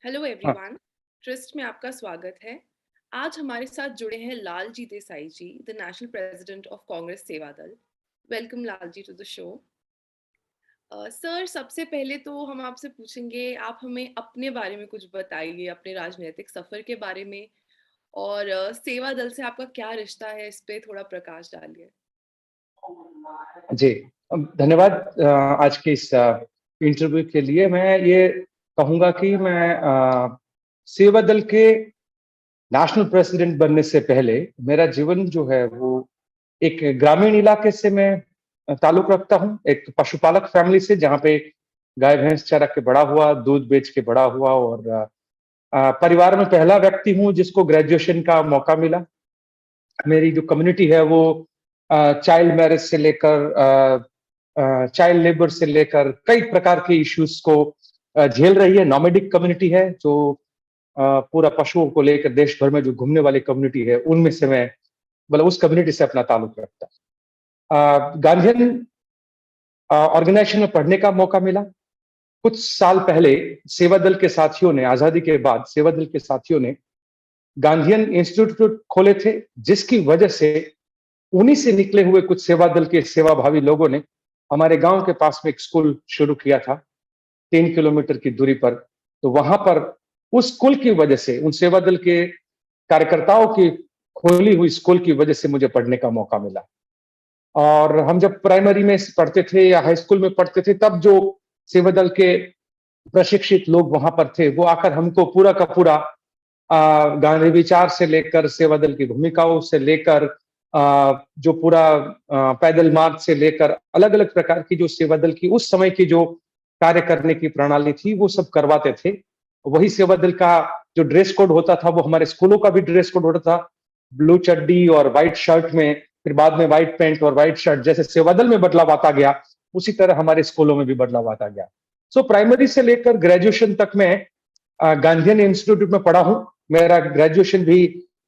Hello हाँ, everyone. Trust में आपका स्वागत है। आज हमारे साथ जुड़े हैं Lal ji Desai ji, the national president of Congress Seva Dal. Welcome Lal ji to the show. Sir, सबसे पहले तो हम आपसे पूछेंगे, आप हमें अपने बारे में कुछ बताइए, अपने राजनीतिक सफर के बारे में, और सेवा दल से आपका क्या रिश्ता है, इस पे थोड़ा प्रकाश डालिए। जी। धन्यवाद आज के इस इंटरव्यू के लिए। मैं ये कहूँगा कि मैं सेवा दल के नेशनल प्रेसिडेंट बनने से पहले मेरा जीवन जो है वो एक ग्रामीण इलाके से मैं ताल्लुक रखता हूँ। एक पशुपालक फैमिली से जहाँ पे गाय-भैंस चरा के बड़ा हुआ, दूध बेच के बड़ा हुआ और परिवार में पहला व्यक्ति हूँ जिसको ग्रेजुएशन का मौका मिला। मेरी जो कम्युनिटी है वो चाइल्ड मैरिज से लेकर चाइल्ड लेबर से लेकर कई प्रकार के इश्यूज को झेल रही है। नॉमेडिक कम्युनिटी है जो पूरा पशुओं को लेकर देश भर में जो घूमने वाली कम्युनिटी है, उनमें से मैं मतलब उस कम्युनिटी से अपना ताल्लुक रखता हूँ। गांधीयन ऑर्गेनाइजेशन में पढ़ने का मौका मिला। कुछ साल पहले सेवा दल के साथियों ने, आजादी के बाद सेवा दल के साथियों ने गांधीयन इंस्टीट्यूट खोले थे, जिसकी वजह से उन्हीं से निकले हुए कुछ सेवा दल के सेवाभावी लोगों ने हमारे गांव के पास में एक स्कूल शुरू किया था, 3 किलोमीटर की दूरी पर। तो वहां पर उस स्कूल की वजह से, उन सेवा दल के कार्यकर्ताओं की खोली हुई स्कूल की वजह से मुझे पढ़ने का मौका मिला। और हम जब प्राइमरी में पढ़ते थे या हाई स्कूल में पढ़ते थे, तब जो सेवा दल के प्रशिक्षित लोग वहां पर थे, वो आकर हमको पूरा का पूरा गांधी विचार से लेकर सेवा दल की भूमिकाओं से लेकर जो पूरा पैदल मार्च से लेकर अलग-अलग प्रकार की जो सेवा दल की उस समय की जो कार्य करने की प्रणाली थी, वो सब करवाते थे। वही सेवा दल का जो ड्रेस कोड होता था, वो हमारे स्कूलों का भी ड्रेस कोड होता था। ब्लू चड्डी और व्हाइट शर्ट में, फिर बाद में व्हाइट पैंट और व्हाइट शर्ट, जैसे सेवा दल में बदलाव आता गया, उसी तरह हमारे स्कूलों में भी बदलाव आता गया। सो प्राइमरी से लेकर ग्रेजुएशन तक मैं गांधीयन इंस्टीट्यूट में पढ़ा हूँ। मेरा ग्रेजुएशन भी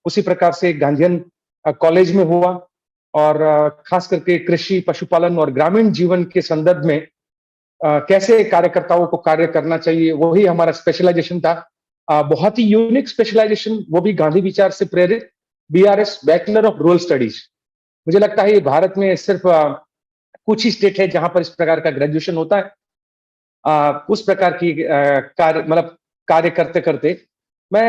उसी प्रकार से गांधीयन कॉलेज में हुआ और खास करके कृषि, पशुपालन और ग्रामीण जीवन के संदर्भ में कैसे कार्यकर्ताओं को कार्य करना चाहिए, वही हमारा स्पेशलाइजेशन था। बहुत ही यूनिक स्पेशलाइजेशन, वो भी गांधी विचार से प्रेरित, BRS, bachelor of rural studies. मुझे लगता है ये भारत में सिर्फ कुछ ही स्टेट है जहां पर इस प्रकार का ग्रेजुएशन होता है। उस प्रकार की कार्य मतलब कार्य करते-करते मैं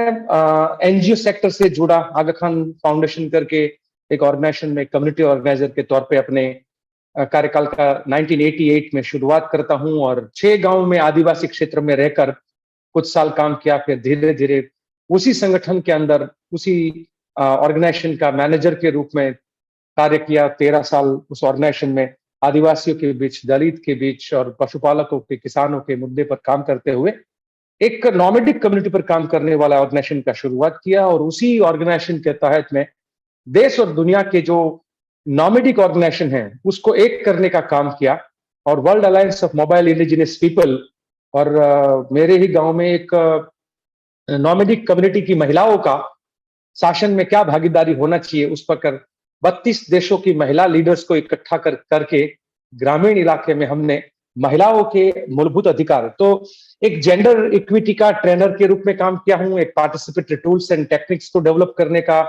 एनजीओ सेक्टर से जुड़ा, आगा खान फाउंडेशन करके एक ऑर्गेनाइजेशन में कम्युनिटी ऑर्गेनाइजर के तौर पे अपने कार्यकाल का 1988 में शुरुआत करता हूँ और 6 गाँव में आदिवासी क्षेत्र में रहकर कुछ साल काम किया। फिर धीरे-धीरे उसी संगठन के अंदर, उसी ऑर्गेनाइजेशन का मैनेजर के रूप में कार्य किया। 13 साल उस ऑर्गेनाइजेशन में आदिवासियों के बीच, दलित के बीच और पशुपालकों के, किसानों के मुद्दे पर काम करते हुए एक नॉमेडिक कम्युनिटी पर काम करने वाला ऑर्गेनाइजेशन का शुरुआत किया और उसी ऑर्गेनाइजेशन के तहत में देश और दुनिया के जो नॉमेडिक ऑर्गेनाइजेशन हैं, उसको एक करने का काम किया और world alliance of mobile indigenous people और मेरे ही गांव में एक नॉमेडिक कम्युनिटी की महिलाओं का शासन में क्या भागीदारी होना चाहिए, उस पर कर 32 देशों की महिला लीडर्स को इकट्ठा करके ग्रामीण इलाके में हमने महिलाओं के मूलभूत अधिकार, तो एक जेंडर इक्विटी का ट्रेनर के रूप में काम किया हूँ। एक पार्टिसिपेटरी टूल्स एंड टेक्निक्स को डेवलप करने का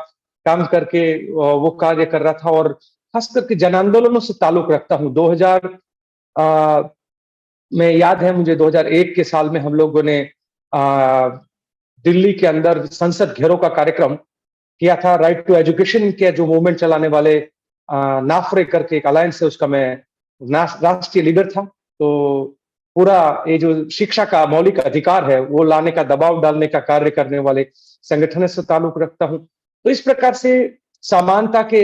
काम करके वो कार्य कर रहा था और खास करके जन आंदोलनों से ताल्लुक रखता हूँ। 2000 में याद है मुझे, 2001 के साल में हम लोगों ने दिल्ली के अंदर संसद घेराव का कार्यक्रम किया था। राइट टू एजुकेशन के जो मूवमेंट चलाने वाले नाफरे करके एक अलायंस है, उसका मैं राष्ट्रीय लीडर था। तो पूरा ये जो शिक्षा का मौलिक अधिकार है, वो लाने का, दबाव डालने का कार्य करने वाले संगठन से ताल्लुक रखता हूँ। तो इस प्रकार से समानता के,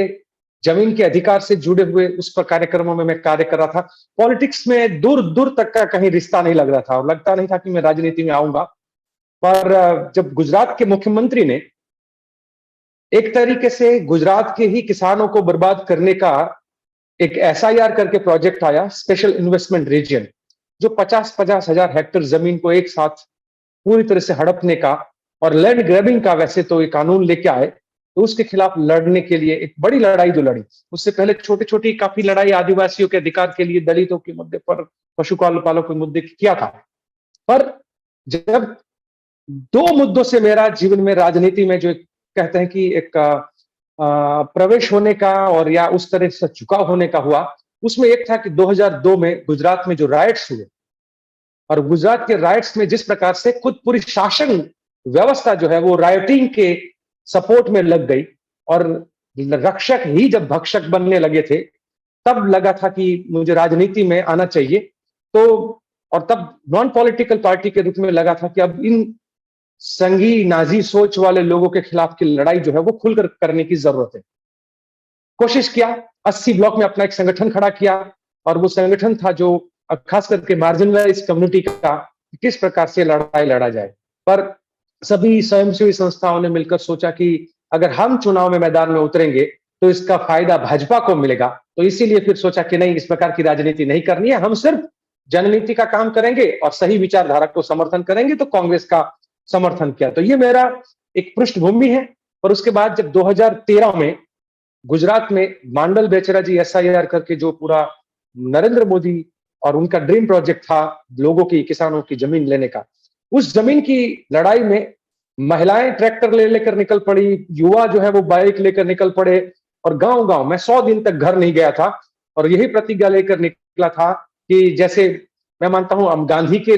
जमीन के अधिकार से जुड़े हुए उस पर कार्यक्रमों में मैं कार्य कर रहा था। पॉलिटिक्स में दूर दूर तक का कहीं रिश्ता नहीं लग रहा था और लगता नहीं था कि मैं राजनीति में आऊंगा। पर जब गुजरात के मुख्यमंत्री ने एक तरीके से गुजरात के ही किसानों को बर्बाद करने का एक एसआईआर करके प्रोजेक्ट आया, स्पेशल इन्वेस्टमेंट रीजन, जो 50-50 हजार हेक्टेयर जमीन को एक साथ पूरी तरह से हड़पने का और लैंड ग्रैबिंग का वैसे तो ये कानून लेके आए, तो उसके खिलाफ लड़ने के लिए एक बड़ी लड़ाई जो लड़ी। उससे पहले छोटी-छोटी काफी लड़ाई आदिवासियों के अधिकार के लिए, दलितों के मुद्दे पर, पशुपालकों के मुद्दे किया था। पर जब दो मुद्दों से मेरा जीवन में राजनीति में जो कहते हैं कि एक प्रवेश होने का और या उस तरह से झुकाव होने का हुआ, उसमें एक था कि 2002 में गुजरात में जो राइट्स हुए और गुजरात के राइट्स में जिस प्रकार से खुद पूरी शासन व्यवस्था जो है वो राइटिंग के सपोर्ट में लग गई और रक्षक ही जब भक्षक बनने लगे थे, तब लगा था कि मुझे राजनीति में आना चाहिए। तो और तब नॉन पॉलिटिकल पार्टी के रूप में लगा था कि अब इन संघी नाजी सोच वाले लोगों के खिलाफ की लड़ाई जो है वो खुलकर करने की जरूरत है। कोशिश किया, 80 ब्लॉक में अपना एक संगठन खड़ा किया और वो संगठन था जो खास करके मार्जिनलाइज कम्युनिटी का किस प्रकार से लड़ाई लड़ा जाए। पर सभी स्वयंसेवी संस्थाओं ने मिलकर सोचा कि अगर हम चुनाव में मैदान में उतरेंगे तो इसका फायदा भाजपा को मिलेगा, तो इसीलिए फिर सोचा कि नहीं, इस प्रकार की राजनीति नहीं करनी है, हम सिर्फ जननीति का काम करेंगे और सही विचारधारा को समर्थन करेंगे। तो कांग्रेस का समर्थन किया। तो ये मेरा एक पृष्ठभूमि है। और उसके बाद जब 2013 में गुजरात में मांडल बेचरा जी एसआईआर करके जो पूरा नरेंद्र मोदी और उनका ड्रीम प्रोजेक्ट था लोगों की, किसानों की जमीन लेने का, उस जमीन की लड़ाई में महिलाएं ट्रैक्टर ले लेकर निकल पड़ी, युवा जो है वो बाइक लेकर निकल पड़े और गांव गांव मैं 100 दिन तक घर नहीं गया था और यही प्रतिज्ञा लेकर निकला था कि जैसे मैं मानता हूं हम गांधी के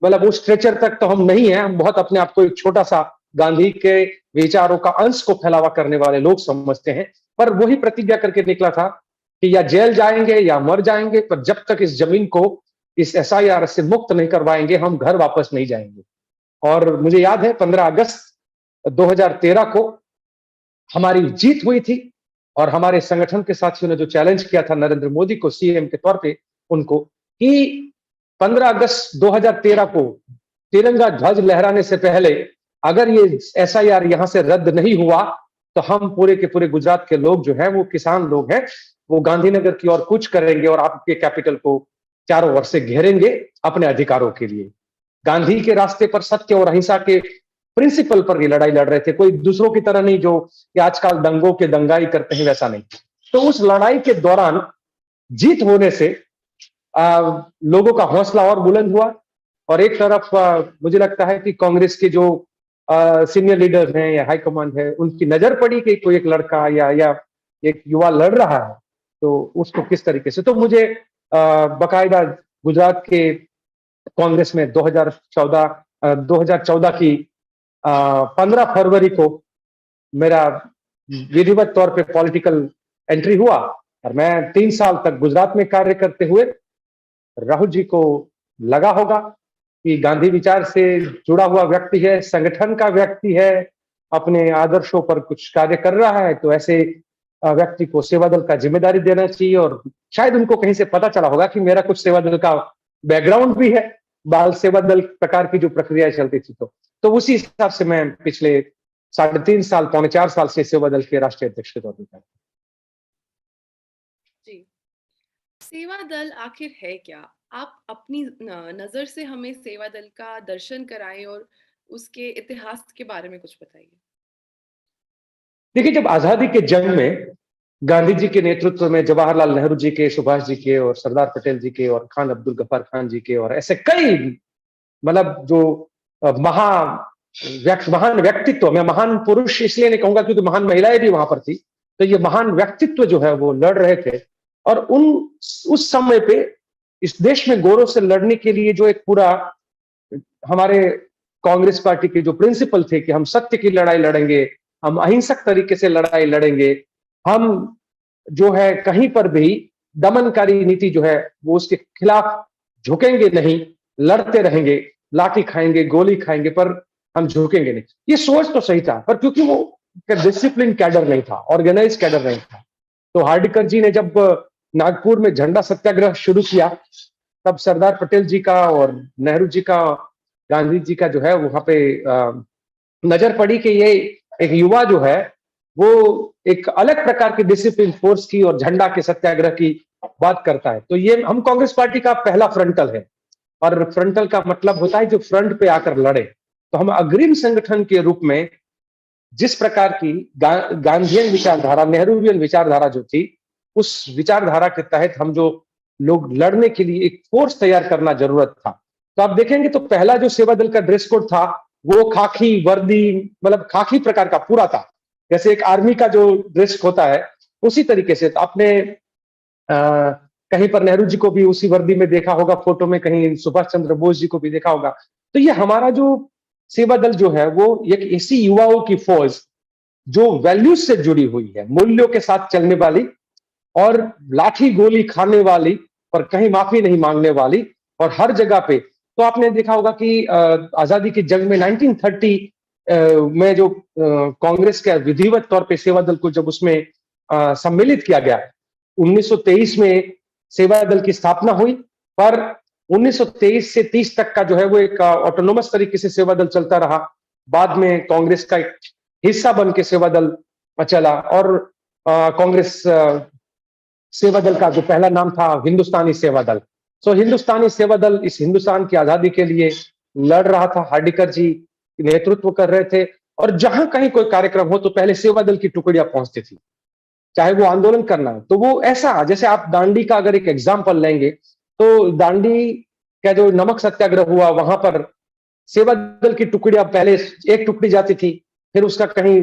मतलब उस स्ट्रेचर तक तो हम नहीं है, हम बहुत अपने आप को एक छोटा सा गांधी के विचारों का अंश को फैलावा करने वाले लोग समझते हैं। पर वही प्रतिज्ञा करके निकला था कि या जेल जाएंगे या मर जाएंगे, पर जब तक इस जमीन को इस एसआईआर से मुक्त नहीं करवाएंगे हम घर वापस नहीं जाएंगे। और मुझे याद है 15 अगस्त 2013 को हमारी जीत हुई थी और हमारे संगठन के साथियों ने जो चैलेंज किया था नरेंद्र मोदी को सीएम के तौर पे उनको, कि 15 अगस्त 2013 को तिरंगा ध्वज लहराने से पहले अगर ये एसआईआर यहां से रद्द नहीं हुआ तो हम पूरे के पूरे गुजरात के लोग जो हैं वो किसान लोग हैं वो गांधीनगर की ओर कूच करेंगे और आपके कैपिटल को चारों ओर से घेरेंगे अपने अधिकारों के लिए। गांधी के रास्ते पर सत्य और अहिंसा के प्रिंसिपल पर ये लड़ाई लड़ रहे थे, कोई दूसरों की तरह नहीं जो कि आजकल दंगों के दंगाई करते हैं, वैसा नहीं। तो उस लड़ाई के दौरान जीत होने से लोगों का हौसला और बुलंद हुआ और एक तरफ मुझे लगता है कि कांग्रेस के जो सीनियर लीडर हैं या हाईकमांड है उनकी नजर पड़ी कि कोई एक लड़का या एक युवा लड़ रहा है तो उसको किस तरीके से, तो मुझे बकायदा गुजरात के कांग्रेस में 2014 की 15 फरवरी को मेरा विधिवत तौर पे पॉलिटिकल एंट्री हुआ और मैं 3 साल तक गुजरात में कार्य करते हुए, राहुल जी को लगा होगा कि गांधी विचार से जुड़ा हुआ व्यक्ति है, संगठन का व्यक्ति है, अपने आदर्शों पर कुछ कार्य कर रहा है, तो ऐसे व्यक्ति को सेवा दल का जिम्मेदारी देना चाहिए। और शायद उनको कहीं से पता चला होगा कि मेरा कुछ सेवा दल का बैकग्राउंड भी है, बाल सेवा दल प्रकार की जो प्रक्रिया चलती थी, तो उसी हिसाब से मैं पिछले 3.5 साल, 4.25 साल से सेवा दल के राष्ट्रीय अध्यक्ष के तौर पर। जी, सेवा दल आखिर है क्या? आप अपनी नजर से हमें सेवा दल का दर्शन कराएं और उसके इतिहास के बारे में कुछ बताइए। देखिए, जब आजादी के जंग में गांधी जी के नेतृत्व में जवाहरलाल नेहरू जी के, सुभाष जी के और सरदार पटेल जी के और खान अब्दुल गफ्फार खान जी के और ऐसे कई मतलब जो महान व्यक्तित्व, मैं महान पुरुष इसलिए नहीं कहूंगा क्योंकि महान महिलाएं भी वहां पर थी, तो ये महान व्यक्तित्व जो है वो लड़ रहे थे और उस समय पे इस देश में गौरव से लड़ने के लिए जो एक पूरा हमारे कांग्रेस पार्टी के जो प्रिंसिपल थे कि हम सत्य की लड़ाई लड़ेंगे, हम अहिंसक तरीके से लड़ाई लड़ेंगे, हम जो है कहीं पर भी दमनकारी नीति जो है वो उसके खिलाफ झुकेंगे नहीं, लड़ते रहेंगे, लाठी खाएंगे, गोली खाएंगे, पर हम झुकेंगे नहीं। ये सोच तो सही था, पर क्योंकि वो डिसिप्लिन कैडर नहीं था, ऑर्गेनाइज कैडर नहीं था, तो हार्डिकर जी ने जब नागपुर में झंडा सत्याग्रह शुरू किया, तब सरदार पटेल जी का और नेहरू जी का, गांधी जी का जो है वहां पे नजर पड़ी कि ये एक युवा जो है वो एक अलग प्रकार की डिसिप्लिन फोर्स की और झंडा के सत्याग्रह की बात करता है। तो ये हम कांग्रेस पार्टी का पहला फ्रंटल है और फ्रंटल का मतलब होता है जो फ्रंट पे आकर लड़े। तो हम अग्रिम संगठन के रूप में जिस प्रकार की गांधीयन विचारधारा, नेहरूवियन विचारधारा जो थी, उस विचारधारा के तहत हम जो लोग लड़ने के लिए एक फोर्स तैयार करना जरूरत था। तो आप देखेंगे तो पहला जो सेवा दल का ड्रेस कोड था वो खाकी वर्दी, मतलब खाकी प्रकार का पूरा था, जैसे एक आर्मी का जो ड्रेस होता है उसी तरीके से। तो आपने कहीं पर नेहरू जी को भी उसी वर्दी में देखा होगा फोटो में, कहीं सुभाष चंद्र बोस जी को भी देखा होगा। तो ये हमारा जो सेवा दल जो है वो एक ऐसी युवाओं की फौज जो वैल्यूज से जुड़ी हुई है, मूल्यों के साथ चलने वाली और लाठी गोली खाने वाली, पर कहीं माफी नहीं मांगने वाली, और हर जगह पे। तो आपने देखा होगा कि आजादी की जंग में 1930 में जो कांग्रेस के विधिवत तौर पे सेवा दल को जब उसमें सम्मिलित किया गया, 1923 में सेवा दल की स्थापना हुई, पर 1923 से 30 तक का जो है वो एक ऑटोनोमस तरीके से सेवा दल चलता रहा। बाद में कांग्रेस का एक हिस्सा बन के सेवा दल चला, और कांग्रेस सेवा दल का जो पहला नाम था हिंदुस्तानी सेवा दल। सो हिंदुस्तानी सेवा दल इस हिंदुस्तान की आजादी के लिए लड़ रहा था, हार्डिकर जी नेतृत्व कर रहे थे, और जहां कहीं कोई कार्यक्रम हो तो पहले सेवा दल की टुकड़ियां पहुंचती थी, चाहे वो आंदोलन करना है। तो वो ऐसा, जैसे आप दांडी का अगर एक एग्जाम्पल लेंगे, तो दांडी का जो नमक सत्याग्रह हुआ, वहां पर सेवा दल की टुकड़ियां, पहले एक टुकड़ी जाती थी, फिर उसका कहीं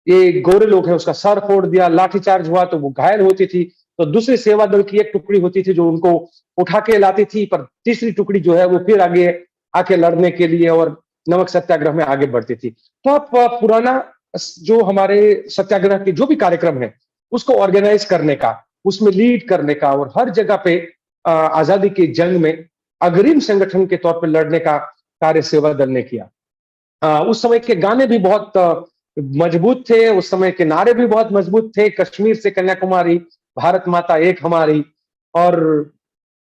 ये गोरे लोग हैं उसका सर फोड़ दिया, लाठीचार्ज हुआ तो वो घायल होती थी, तो दूसरी सेवा दल की एक टुकड़ी होती थी जो उनको उठा के लाती थी, पर तीसरी टुकड़ी जो है वो फिर आगे आके लड़ने के लिए और नमक सत्याग्रह में आगे बढ़ती थी। तो आप पुराना जो हमारे सत्याग्रह के जो भी कार्यक्रम है उसको ऑर्गेनाइज करने का, उसमें लीड करने का, और हर जगह पे आजादी की जंग में अग्रिम संगठन के तौर पर लड़ने का कार्य सेवा दल ने किया। उस समय के गाने भी बहुत मजबूत थे, उस समय के नारे भी बहुत मजबूत थे, कश्मीर से कन्याकुमारी, भारत माता एक हमारी, और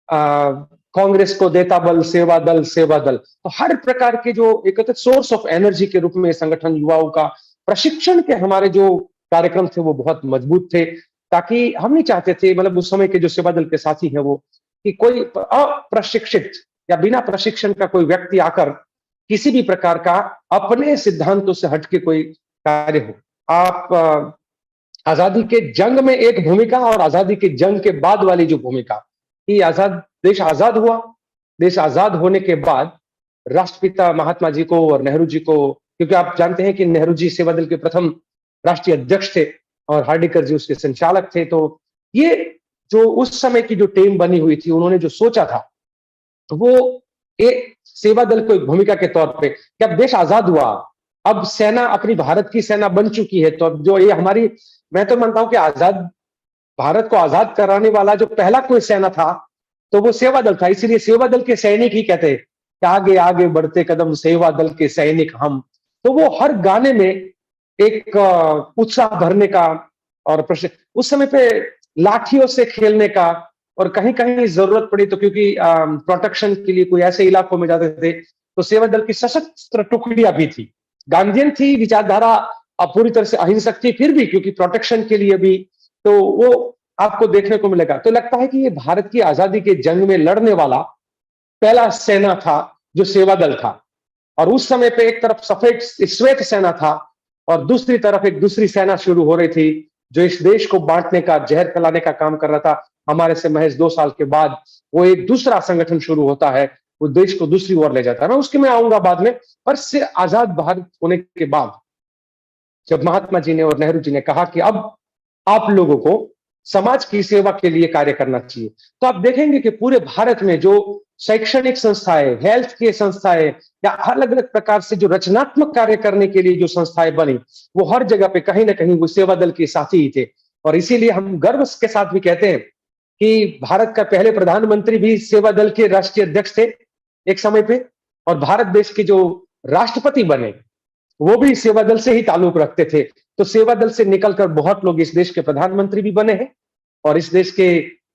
कांग्रेस को देता बल, सेवा दल सेवा दल। तो हर प्रकार के जो एक सोर्स ऑफ एनर्जी के रूप में संगठन, युवाओं का प्रशिक्षण के हमारे जो कार्यक्रम थे वो बहुत मजबूत थे, ताकि हम नहीं चाहते थे, मतलब उस समय के जो सेवा दल के साथी हैं वो, कि कोई अप्रशिक्षित या बिना प्रशिक्षण का कोई व्यक्ति आकर किसी भी प्रकार का अपने सिद्धांतों से हटके कोई कार्य हो। आप आजादी के जंग में एक भूमिका, और आजादी के जंग के बाद वाली जो भूमिका, कि देश आजाद हुआ, देश आजाद होने के बाद राष्ट्रपिता महात्मा जी को और नेहरू जी को, क्योंकि आप जानते हैं कि नेहरू जी सेवा दल के प्रथम राष्ट्रीय अध्यक्ष थे और हार्डिकर जी उसके संचालक थे। तो ये जो उस समय की जो टीम बनी हुई थी, उन्होंने जो सोचा था, तो वो एक सेवा दल को एक भूमिका के तौर पे, कि अब देश आजाद हुआ, अब सेना अपनी भारत की सेना बन चुकी है, तो अब जो ये हमारी, मैं तो मानता हूं कि आजाद भारत को आजाद कराने वाला जो पहला कोई सेना था तो वो सेवा दल था। इसीलिए सेवा दल के सैनिक ही कहते हैं कि आगे आगे बढ़ते कदम सेवा दल के सैनिक हम। तो वो हर गाने में एक उत्साह भरने का, और उस समय पे लाठियों से खेलने का, और कहीं कहीं जरूरत पड़ी तो, क्योंकि प्रोटेक्शन के लिए कोई ऐसे इलाकों में जाते थे, तो सेवा दल की सशस्त्र टुकड़ियां भी थी, गांधीयन थी विचारधारा, पूरी तरह से अहिंसक थी, फिर भी क्योंकि प्रोटेक्शन के लिए भी, तो वो आपको देखने को मिलेगा। तो लगता है कि ये भारत की आजादी के जंग में लड़ने वाला पहला सेना था जो सेवा दल था, और उस समय पे एक तरफ सफेद श्वेत सेना था, और दूसरी तरफ एक दूसरी सेना शुरू हो रही थी जो इस देश को बांटने का, जहर फैलाने का काम कर रहा था। हमारे से महज 2 साल के बाद वो एक दूसरा संगठन शुरू होता है, वो देश को दूसरी ओर ले जाता है। मैं उसके में आऊंगा बाद में। पर से आजाद भारत होने के बाद जब महात्मा जी ने और नेहरू जी ने कहा कि अब आप लोगों को समाज की सेवा के लिए कार्य करना चाहिए, तो आप देखेंगे कि पूरे भारत में जो शैक्षणिक संस्थाएं, हेल्थ की संस्थाएं, या अलग अलग प्रकार से जो रचनात्मक कार्य करने के लिए जो संस्थाएं बनी, वो हर जगह पे कहीं ना कहीं वो सेवा दल के साथी ही थे। और इसीलिए हम गर्व के साथ भी कहते हैं कि भारत का पहले प्रधानमंत्री भी सेवा दल के राष्ट्रीय अध्यक्ष थे एक समय पे, और भारत देश के जो राष्ट्रपति बने वो भी सेवा दल से ही ताल्लुक रखते थे। तो सेवा दल से निकलकर बहुत लोग इस देश के प्रधानमंत्री भी बने हैं, और इस देश के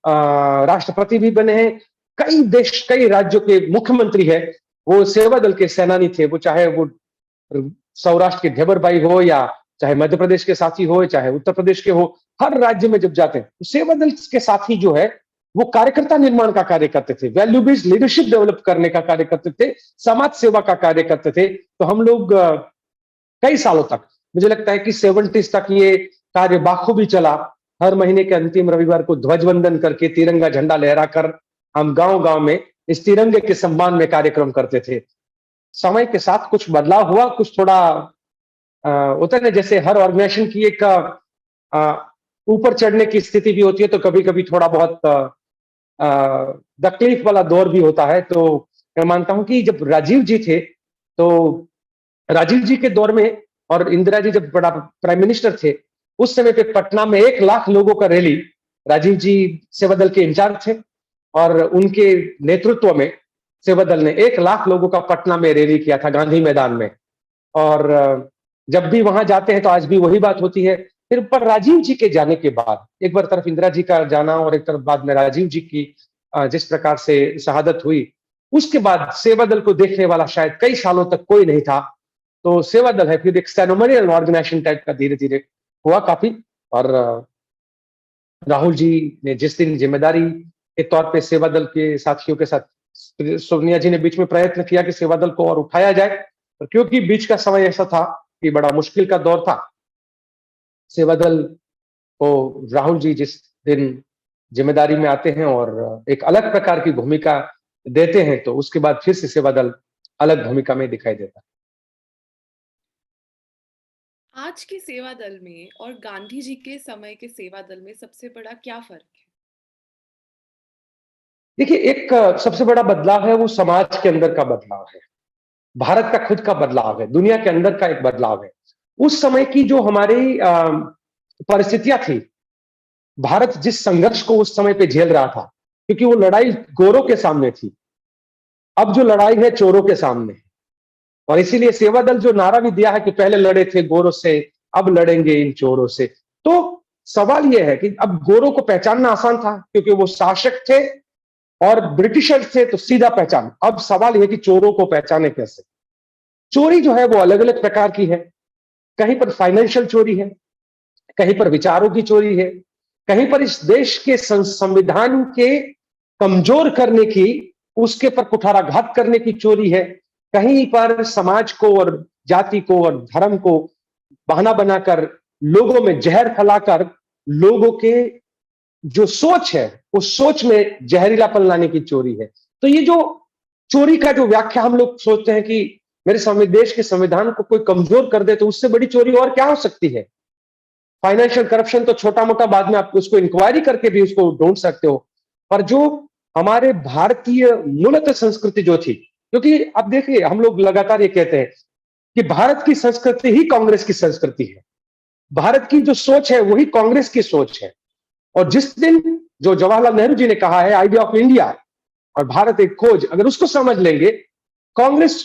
राष्ट्रपति भी बने हैं। कई राज्यों के मुख्यमंत्री है वो सेवा दल के सेनानी थे, वो चाहे वो सौराष्ट्र के ढेबर भाई हो, या चाहे मध्य प्रदेश के साथी हो, चाहे उत्तर प्रदेश के हो, हर राज्य में जब जाते हैं तो सेवा दल के साथी जो है वो कार्यकर्ता निर्माण का कार्य करते थे, वैल्यू बेस्ड लीडरशिप डेवलप करने का कार्य करते थे, समाज सेवा का कार्य करते थे। तो हम लोग कई सालों तक, मुझे लगता है कि 70s तक ये कार्य बाखूबी चला। हर महीने के अंतिम रविवार को ध्वजवंदन करके, तिरंगा झंडा लहराकर हम गांव गांव में इस तिरंगे के सम्मान में कार्यक्रम करते थे। समय के साथ कुछ बदलाव हुआ, कुछ थोड़ा होता है ना, जैसे हर ऑर्गेनाइजेशन की एक ऊपर चढ़ने की स्थिति भी होती है, तो कभी-कभी थोड़ा बहुत तकलीफ वाला दौर भी होता है। तो मैं मानता हूँ कि जब राजीव जी थे, तो राजीव जी के दौर में और इंदिरा जी जब बड़ा प्राइम मिनिस्टर थे, उस समय पे पटना में 1 लाख लोगों का रैली, राजीव जी सेवा दल के इंचार्ज थे और उनके नेतृत्व में सेवा दल ने 1 लाख लोगों का पटना में रैली किया था गांधी मैदान में। और जब भी वहां जाते हैं तो आज भी वही बात होती है। फिर पर राजीव जी के जाने के बाद एक बार तरफ इंदिरा जी का जाना और एक तरफ बाद में राजीव जी की जिस प्रकार से शहादत हुई, उसके बाद सेवा दल को देखने वाला शायद कई सालों तक कोई नहीं था। तो सेवा दल है फिर एक सेरेमोनियल ऑर्गेनाइजेशन टाइप का धीरे-धीरे हुआ काफी। और राहुल जी ने जिस दिन जिम्मेदारी के तौर पे सेवा दल के साथियों के साथ, सोनिया जी ने बीच में प्रयत्न किया कि सेवा दल को और उठाया जाए, और क्योंकि बीच का समय ऐसा था कि बड़ा मुश्किल का दौर था, सेवा दल को राहुल जी जिस दिन जिम्मेदारी में आते हैं और एक अलग प्रकार की भूमिका देते हैं, तो उसके बाद फिर से सेवा दल अलग भूमिका में दिखाई देता है। आज के सेवा दल में और गांधी जी के समय के सेवा दल में सबसे बड़ा क्या फर्क है? देखिए, एक सबसे बड़ा बदलाव है वो समाज के अंदर का बदलाव है। भारत का खुद का बदलाव है, दुनिया के अंदर का एक बदलाव है। उस समय की जो हमारी परिस्थितियां थी, भारत जिस संघर्ष को उस समय पे झेल रहा था, क्योंकि वो लड़ाई गोरों के सामने थी, अब जो लड़ाई है चोरों के सामने है। और इसीलिए सेवा दल जो नारा भी दिया है कि पहले लड़े थे गोरों से, अब लड़ेंगे इन चोरों से। तो सवाल यह है कि अब गोरों को पहचानना आसान था क्योंकि वो शासक थे और ब्रिटिशर थे, तो सीधा पहचान। अब सवाल यह कि चोरों को पहचाने कैसे। चोरी जो है वो अलग अलग प्रकार की है। कहीं पर फाइनेंशियल चोरी है, कहीं पर विचारों की चोरी है, कहीं पर इस देश के संविधान के कमजोर करने की, उसके पर कुठाराघात करने की चोरी है, कहीं पर समाज को और जाति को और धर्म को बहाना बनाकर लोगों में जहर फैलाकर लोगों के जो सोच है उस सोच में जहरीलापन लाने की चोरी है। तो ये जो चोरी का जो व्याख्या हम लोग सोचते हैं कि मेरे देश के संविधान को कोई कमजोर कर दे, तो उससे बड़ी चोरी और क्या हो सकती है। फाइनेंशियल करप्शन तो छोटा मोटा, बाद में आप उसको इंक्वायरी करके भी उसको ढूंढ सकते हो। पर जो हमारे भारतीय मूलतः संस्कृति जो थी, क्योंकि अब देखिए हम लोग लगातार ये कहते हैं कि भारत की संस्कृति ही कांग्रेस की संस्कृति है, भारत की जो सोच है वही कांग्रेस की सोच है। और जिस दिन जो जवाहरलाल नेहरू जी ने कहा है आइडिया ऑफ इंडिया और भारत एक खोज, अगर उसको समझ लेंगे, कांग्रेस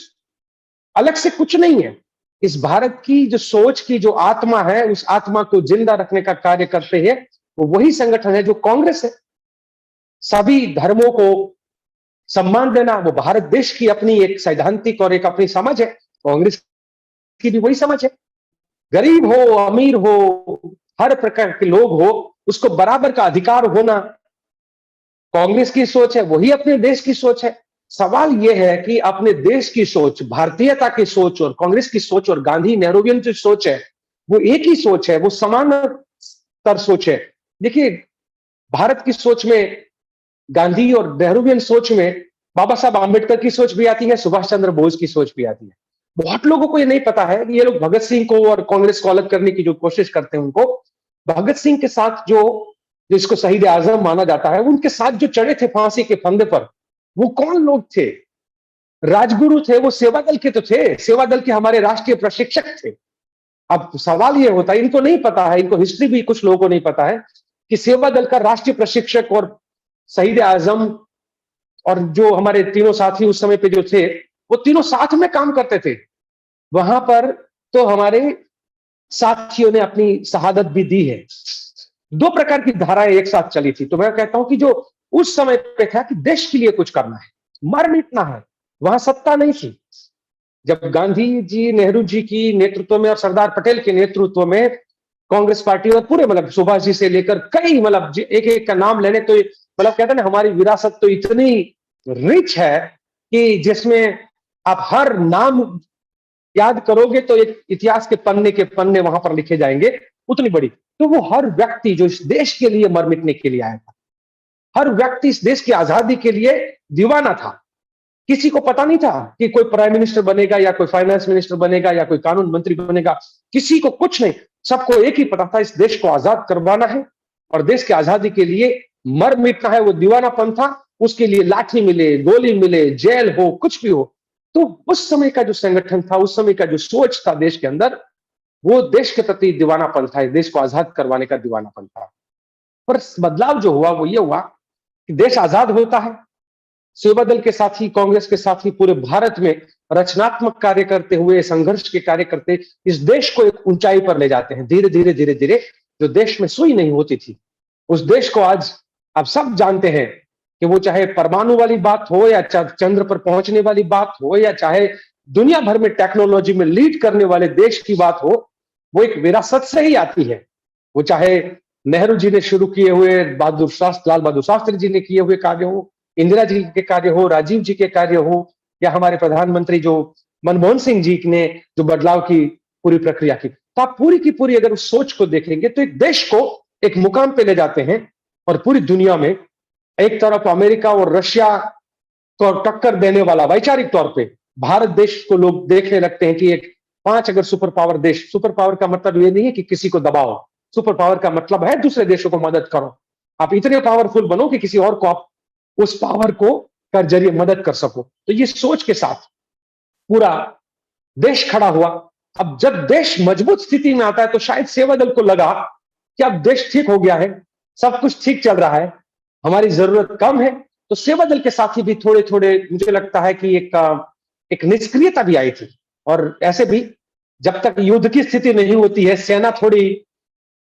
अलग से कुछ नहीं है। इस भारत की जो सोच की जो आत्मा है, उस आत्मा को जिंदा रखने का कार्य करते हैं, वो वही संगठन है जो कांग्रेस है। सभी धर्मों को सम्मान देना, वो भारत देश की अपनी एक सैद्धांतिक और एक अपनी समझ है। कांग्रेस की भी वही समझ है। गरीब हो, अमीर हो, हर प्रकार के लोग हो, उसको बराबर का अधिकार होना, कांग्रेस की सोच है, वही अपने देश की सोच है। सवाल यह है कि अपने देश की सोच, भारतीयता की सोच और कांग्रेस की सोच और गांधी नेहरूवियन जो सोच है, वो एक ही सोच है, वो समान स्तर सोच है। देखिए, भारत की सोच में, गांधी और नेहरूवियन सोच में बाबा साहब आंबेडकर की सोच भी आती है, सुभाष चंद्र बोस की सोच भी आती है। बहुत लोगों को ये नहीं पता है कि ये लोग भगत सिंह को और कांग्रेस को अलग करने की जो कोशिश करते हैं, उनको भगत सिंह के साथ जो जिसको शहीद आजम माना जाता है, उनके साथ जो चढ़े थे फांसी के फंदे पर, वो कौन लोग थे? राजगुरु थे, वो सेवा दल के तो थे, सेवा दल के हमारे राष्ट्रीय प्रशिक्षक थे। अब सवाल ये होता है, इनको नहीं पता है, इनको हिस्ट्री भी कुछ लोगों को नहीं पता है कि सेवा दल का राष्ट्रीय प्रशिक्षक और शहीद आजम और जो हमारे तीनों साथी उस समय पे जो थे, वो तीनों साथ में काम करते थे। वहां पर तो हमारे साथियों ने अपनी शहादत भी दी है। दो प्रकार की धाराएं एक साथ चली थी। तो मैं कहता हूं कि जो उस समय पे था कि देश के लिए कुछ करना है, मर मिटना है, वहां सत्ता नहीं थी। जब गांधी जी, नेहरू जी की नेतृत्व में और सरदार पटेल के नेतृत्व में कांग्रेस पार्टी और पूरे मतलब सुभाष जी से लेकर कई मतलब एक एक का नाम लेने, तो मतलब कहते हैं ना, हमारी विरासत तो इतनी रिच है कि जिसमें आप हर नाम याद करोगे तो एक इतिहास के पन्ने वहां पर लिखे जाएंगे, उतनी बड़ी। तो वो हर व्यक्ति जो इस देश के लिए मर मिटने के लिए आया था, हर व्यक्ति इस देश की आजादी के लिए दीवाना था किसी को पता नहीं था कि कोई प्राइम मिनिस्टर बनेगा या कोई फाइनेंस मिनिस्टर बनेगा या कोई कानून मंत्री बनेगा, किसी को कुछ नहीं। सबको एक ही पता था, इस देश को आजाद करवाना है और देश की आजादी के लिए मर मिटना है। वो दीवानापन था, उसके लिए लाठी मिले, गोली मिले, जेल हो, कुछ भी हो। तो उस समय का जो संगठन था, उस समय का जो सोच था देश के अंदर, वो देश के प्रति दीवानापन था, देश को आजाद करवाने का दीवानापन था। पर बदलाव जो हुआ वो ये हुआ कि देश आजाद होता है, सेवा दल के साथी, कांग्रेस के साथी पूरे भारत में रचनात्मक कार्य करते हुए, संघर्ष के कार्य करते इस देश को एक ऊंचाई पर ले जाते हैं। धीरे धीरे धीरे धीरे जो देश में सुई नहीं होती थी, उस देश को आज आप सब जानते हैं कि वो चाहे परमाणु वाली बात हो या चंद्र पर पहुंचने वाली बात हो या चाहे दुनिया भर में टेक्नोलॉजी में लीड करने वाले देश की बात हो, वो एक विरासत से ही आती है। वो चाहे नेहरू जी ने शुरू किए हुए लाल बहादुर शास्त्री जी ने किए हुए कार्य हो, इंदिरा जी के कार्य हो, राजीव जी के कार्य हो, या हमारे प्रधानमंत्री जो मनमोहन सिंह जी ने जो बदलाव की पूरी प्रक्रिया की। तो आप पूरी की पूरी अगर उस सोच को देखेंगे तो एक देश को एक मुकाम पे ले जाते हैं और पूरी दुनिया में एक तरफ अमेरिका और रशिया को टक्कर देने वाला वैचारिक तौर पे भारत देश को लोग देखने लगते हैं कि एक 5 अगर सुपर पावर देश, सुपर पावर का मतलब ये नहीं है कि किसी को दबाओ, सुपर पावर का मतलब है दूसरे देशों को मदद करो। आप इतने पावरफुल बनो कि किसी और को आप उस पावर को कर जरिए मदद कर सको। तो ये सोच के साथ पूरा देश खड़ा हुआ। अब जब देश मजबूत स्थिति में आता है तो शायद सेवा दल को लगा कि अब देश ठीक हो गया है, सब कुछ ठीक चल रहा है, हमारी जरूरत कम है। तो सेवा दल के साथी भी थोड़े थोड़े, मुझे लगता है कि एक निष्क्रियता भी आई थी। और ऐसे भी जब तक युद्ध की स्थिति नहीं होती है, सेना थोड़ी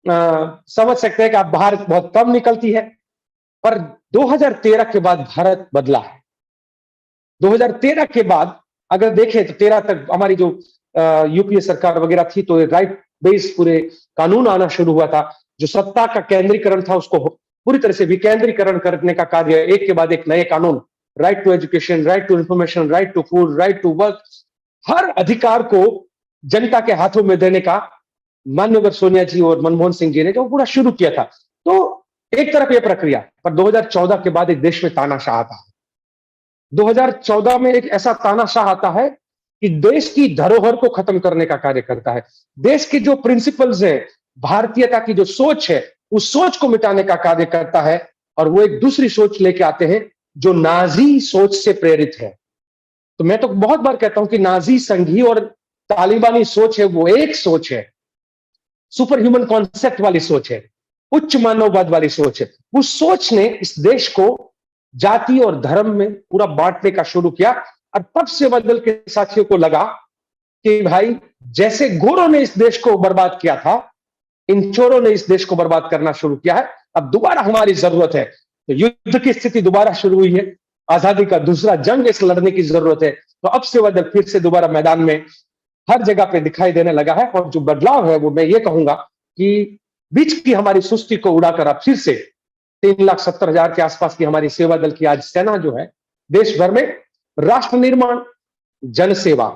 समझ सकते हैं कि अब बाहर बहुत कम निकलती है। पर 2013 के बाद भारत बदला है। 2013 के बाद अगर देखें तो 13 तक हमारी जो यूपीए सरकार वगैरह थी, तो राइट बेस पूरे कानून आना शुरू हुआ था। जो सत्ता का केंद्रीकरण था उसको पूरी तरह से विकेंद्रीकरण करने का कार्य, एक के बाद एक नए कानून, right to education, right to information, right to food, right to work, हर अधिकार को जनता के हाथों में देने का माननीय सोनिया जी और मनमोहन सिंह जी ने जो पूरा शुरू किया था। तो एक तरफ यह प्रक्रिया, पर 2014 के बाद एक देश में तानाशाह आता है। 2014 में एक ऐसा तानाशाह आता है कि देश की धरोहर को खत्म करने का कार्य करता है। देश के जो प्रिंसिपल्स है, भारतीयता की जो सोच है, उस सोच को मिटाने का कार्य करता है। और वो एक दूसरी सोच लेके आते हैं जो नाजी सोच से प्रेरित है। तो मैं तो बहुत बार कहता हूं कि नाजी, संघी और तालिबानी सोच है, वो एक सोच है, सुपर ह्यूमन कॉन्सेप्ट वाली सोच है, उच्च मानववाद वाली सोच है। उस सोच ने इस देश को जाति और धर्म में पूरा बांटने का शुरू किया। और तब सेवा दल के साथियों को लगा कि भाई, जैसे गोरों ने इस देश को बर्बाद किया था, इन चोरों ने इस देश को बर्बाद करना शुरू किया है। अब दोबारा हमारी जरूरत है। तो युद्ध की स्थिति दोबारा शुरू हुई है, आजादी का दूसरा जंग इस लड़ने की जरूरत है। तो अब सेवा दल फिर से दोबारा मैदान में हर जगह पे दिखाई देने लगा है। और जो बदलाव है वो मैं ये कहूंगा कि बीच की हमारी सुस्ती को उड़ाकर अब फिर से 3,70,000 के आसपास की हमारी सेवा दल की आज सेना जो है, देश भर में राष्ट्र निर्माण, जनसेवा,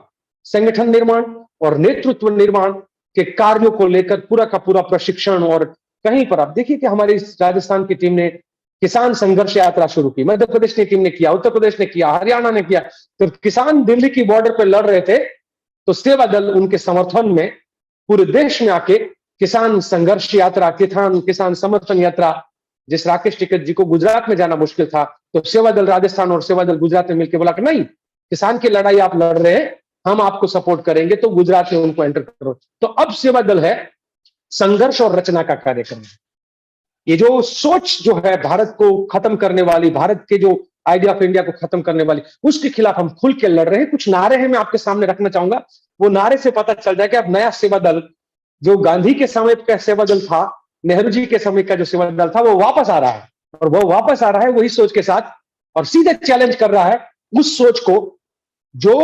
संगठन निर्माण और नेतृत्व निर्माण के कार्यों को लेकर पूरा का पूरा प्रशिक्षण। और कहीं पर आप देखिए कि हमारी राजस्थान की टीम ने किसान संघर्ष यात्रा शुरू की, मध्य प्रदेश की टीम ने किया, उत्तर प्रदेश ने किया, हरियाणा ने किया। तो किसान दिल्ली की बॉर्डर पर लड़ रहे थे, तो सेवा दल उनके समर्थन में पूरे देश में आके किसान संघर्ष यात्रा, किसान समर्थन यात्रा, जिस राकेश टिकैत जी को गुजरात में जाना मुश्किल था, तो सेवा दल राजस्थान और सेवा दल गुजरात में मिलकर बोला कि नहीं, किसान की लड़ाई आप लड़ रहे हैं, हम आपको सपोर्ट करेंगे, तो गुजरात में उनको एंटर करो। तो अब सेवा दल है संघर्ष और रचना का कार्य करना। ये जो सोच जो है भारत को खत्म करने वाली, भारत के जो आइडिया ऑफ इंडिया को खत्म करने वाली, उसके खिलाफ हम खुल के लड़ रहे हैं। कुछ नारे हैं, मैं आपके सामने रखना चाहूंगा। वो नारे से पता चल जाए कि अब नया सेवा दल, जो गांधी के समय का सेवा दल था, नेहरू जी के समय का जो सेवा दल था, वो वापस आ रहा है। और वो वापस आ रहा है वही सोच के साथ, और सीधे चैलेंज कर रहा है उस सोच को जो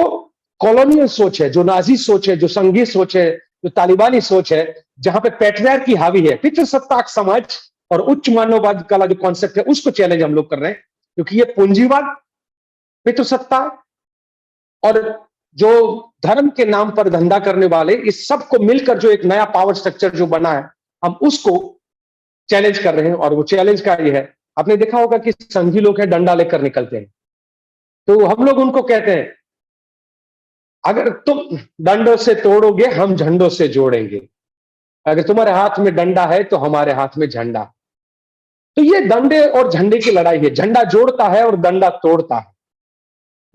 कॉलोनियल सोच है, जो नाजी सोच है, जो संघीय सोच है, जो तालिबानी सोच है, जहां पे पैट्रियार्की हावी है, पितृसत्ताक समाज और उच्च मानववाद का जो कॉन्सेप्ट है, उसको चैलेंज हम लोग कर रहे हैं। क्योंकि ये पूंजीवाद, पितृसत्ता और जो धर्म के नाम पर धंधा करने वाले, इस सबको मिलकर जो एक नया पावर स्ट्रक्चर जो बना है, हम उसको चैलेंज कर रहे हैं। और वो चैलेंज का ये है, आपने देखा होगा कि संघी लोग हैं, डंडा लेकर निकलते हैं। तो हम लोग उनको कहते हैं, अगर तुम डंडों से तोड़ोगे हम झंडों से जोड़ेंगे, अगर तुम्हारे हाथ में डंडा है तो हमारे हाथ में झंडा। तो ये डंडे और झंडे की लड़ाई है, झंडा जोड़ता है और डंडा तोड़ता है।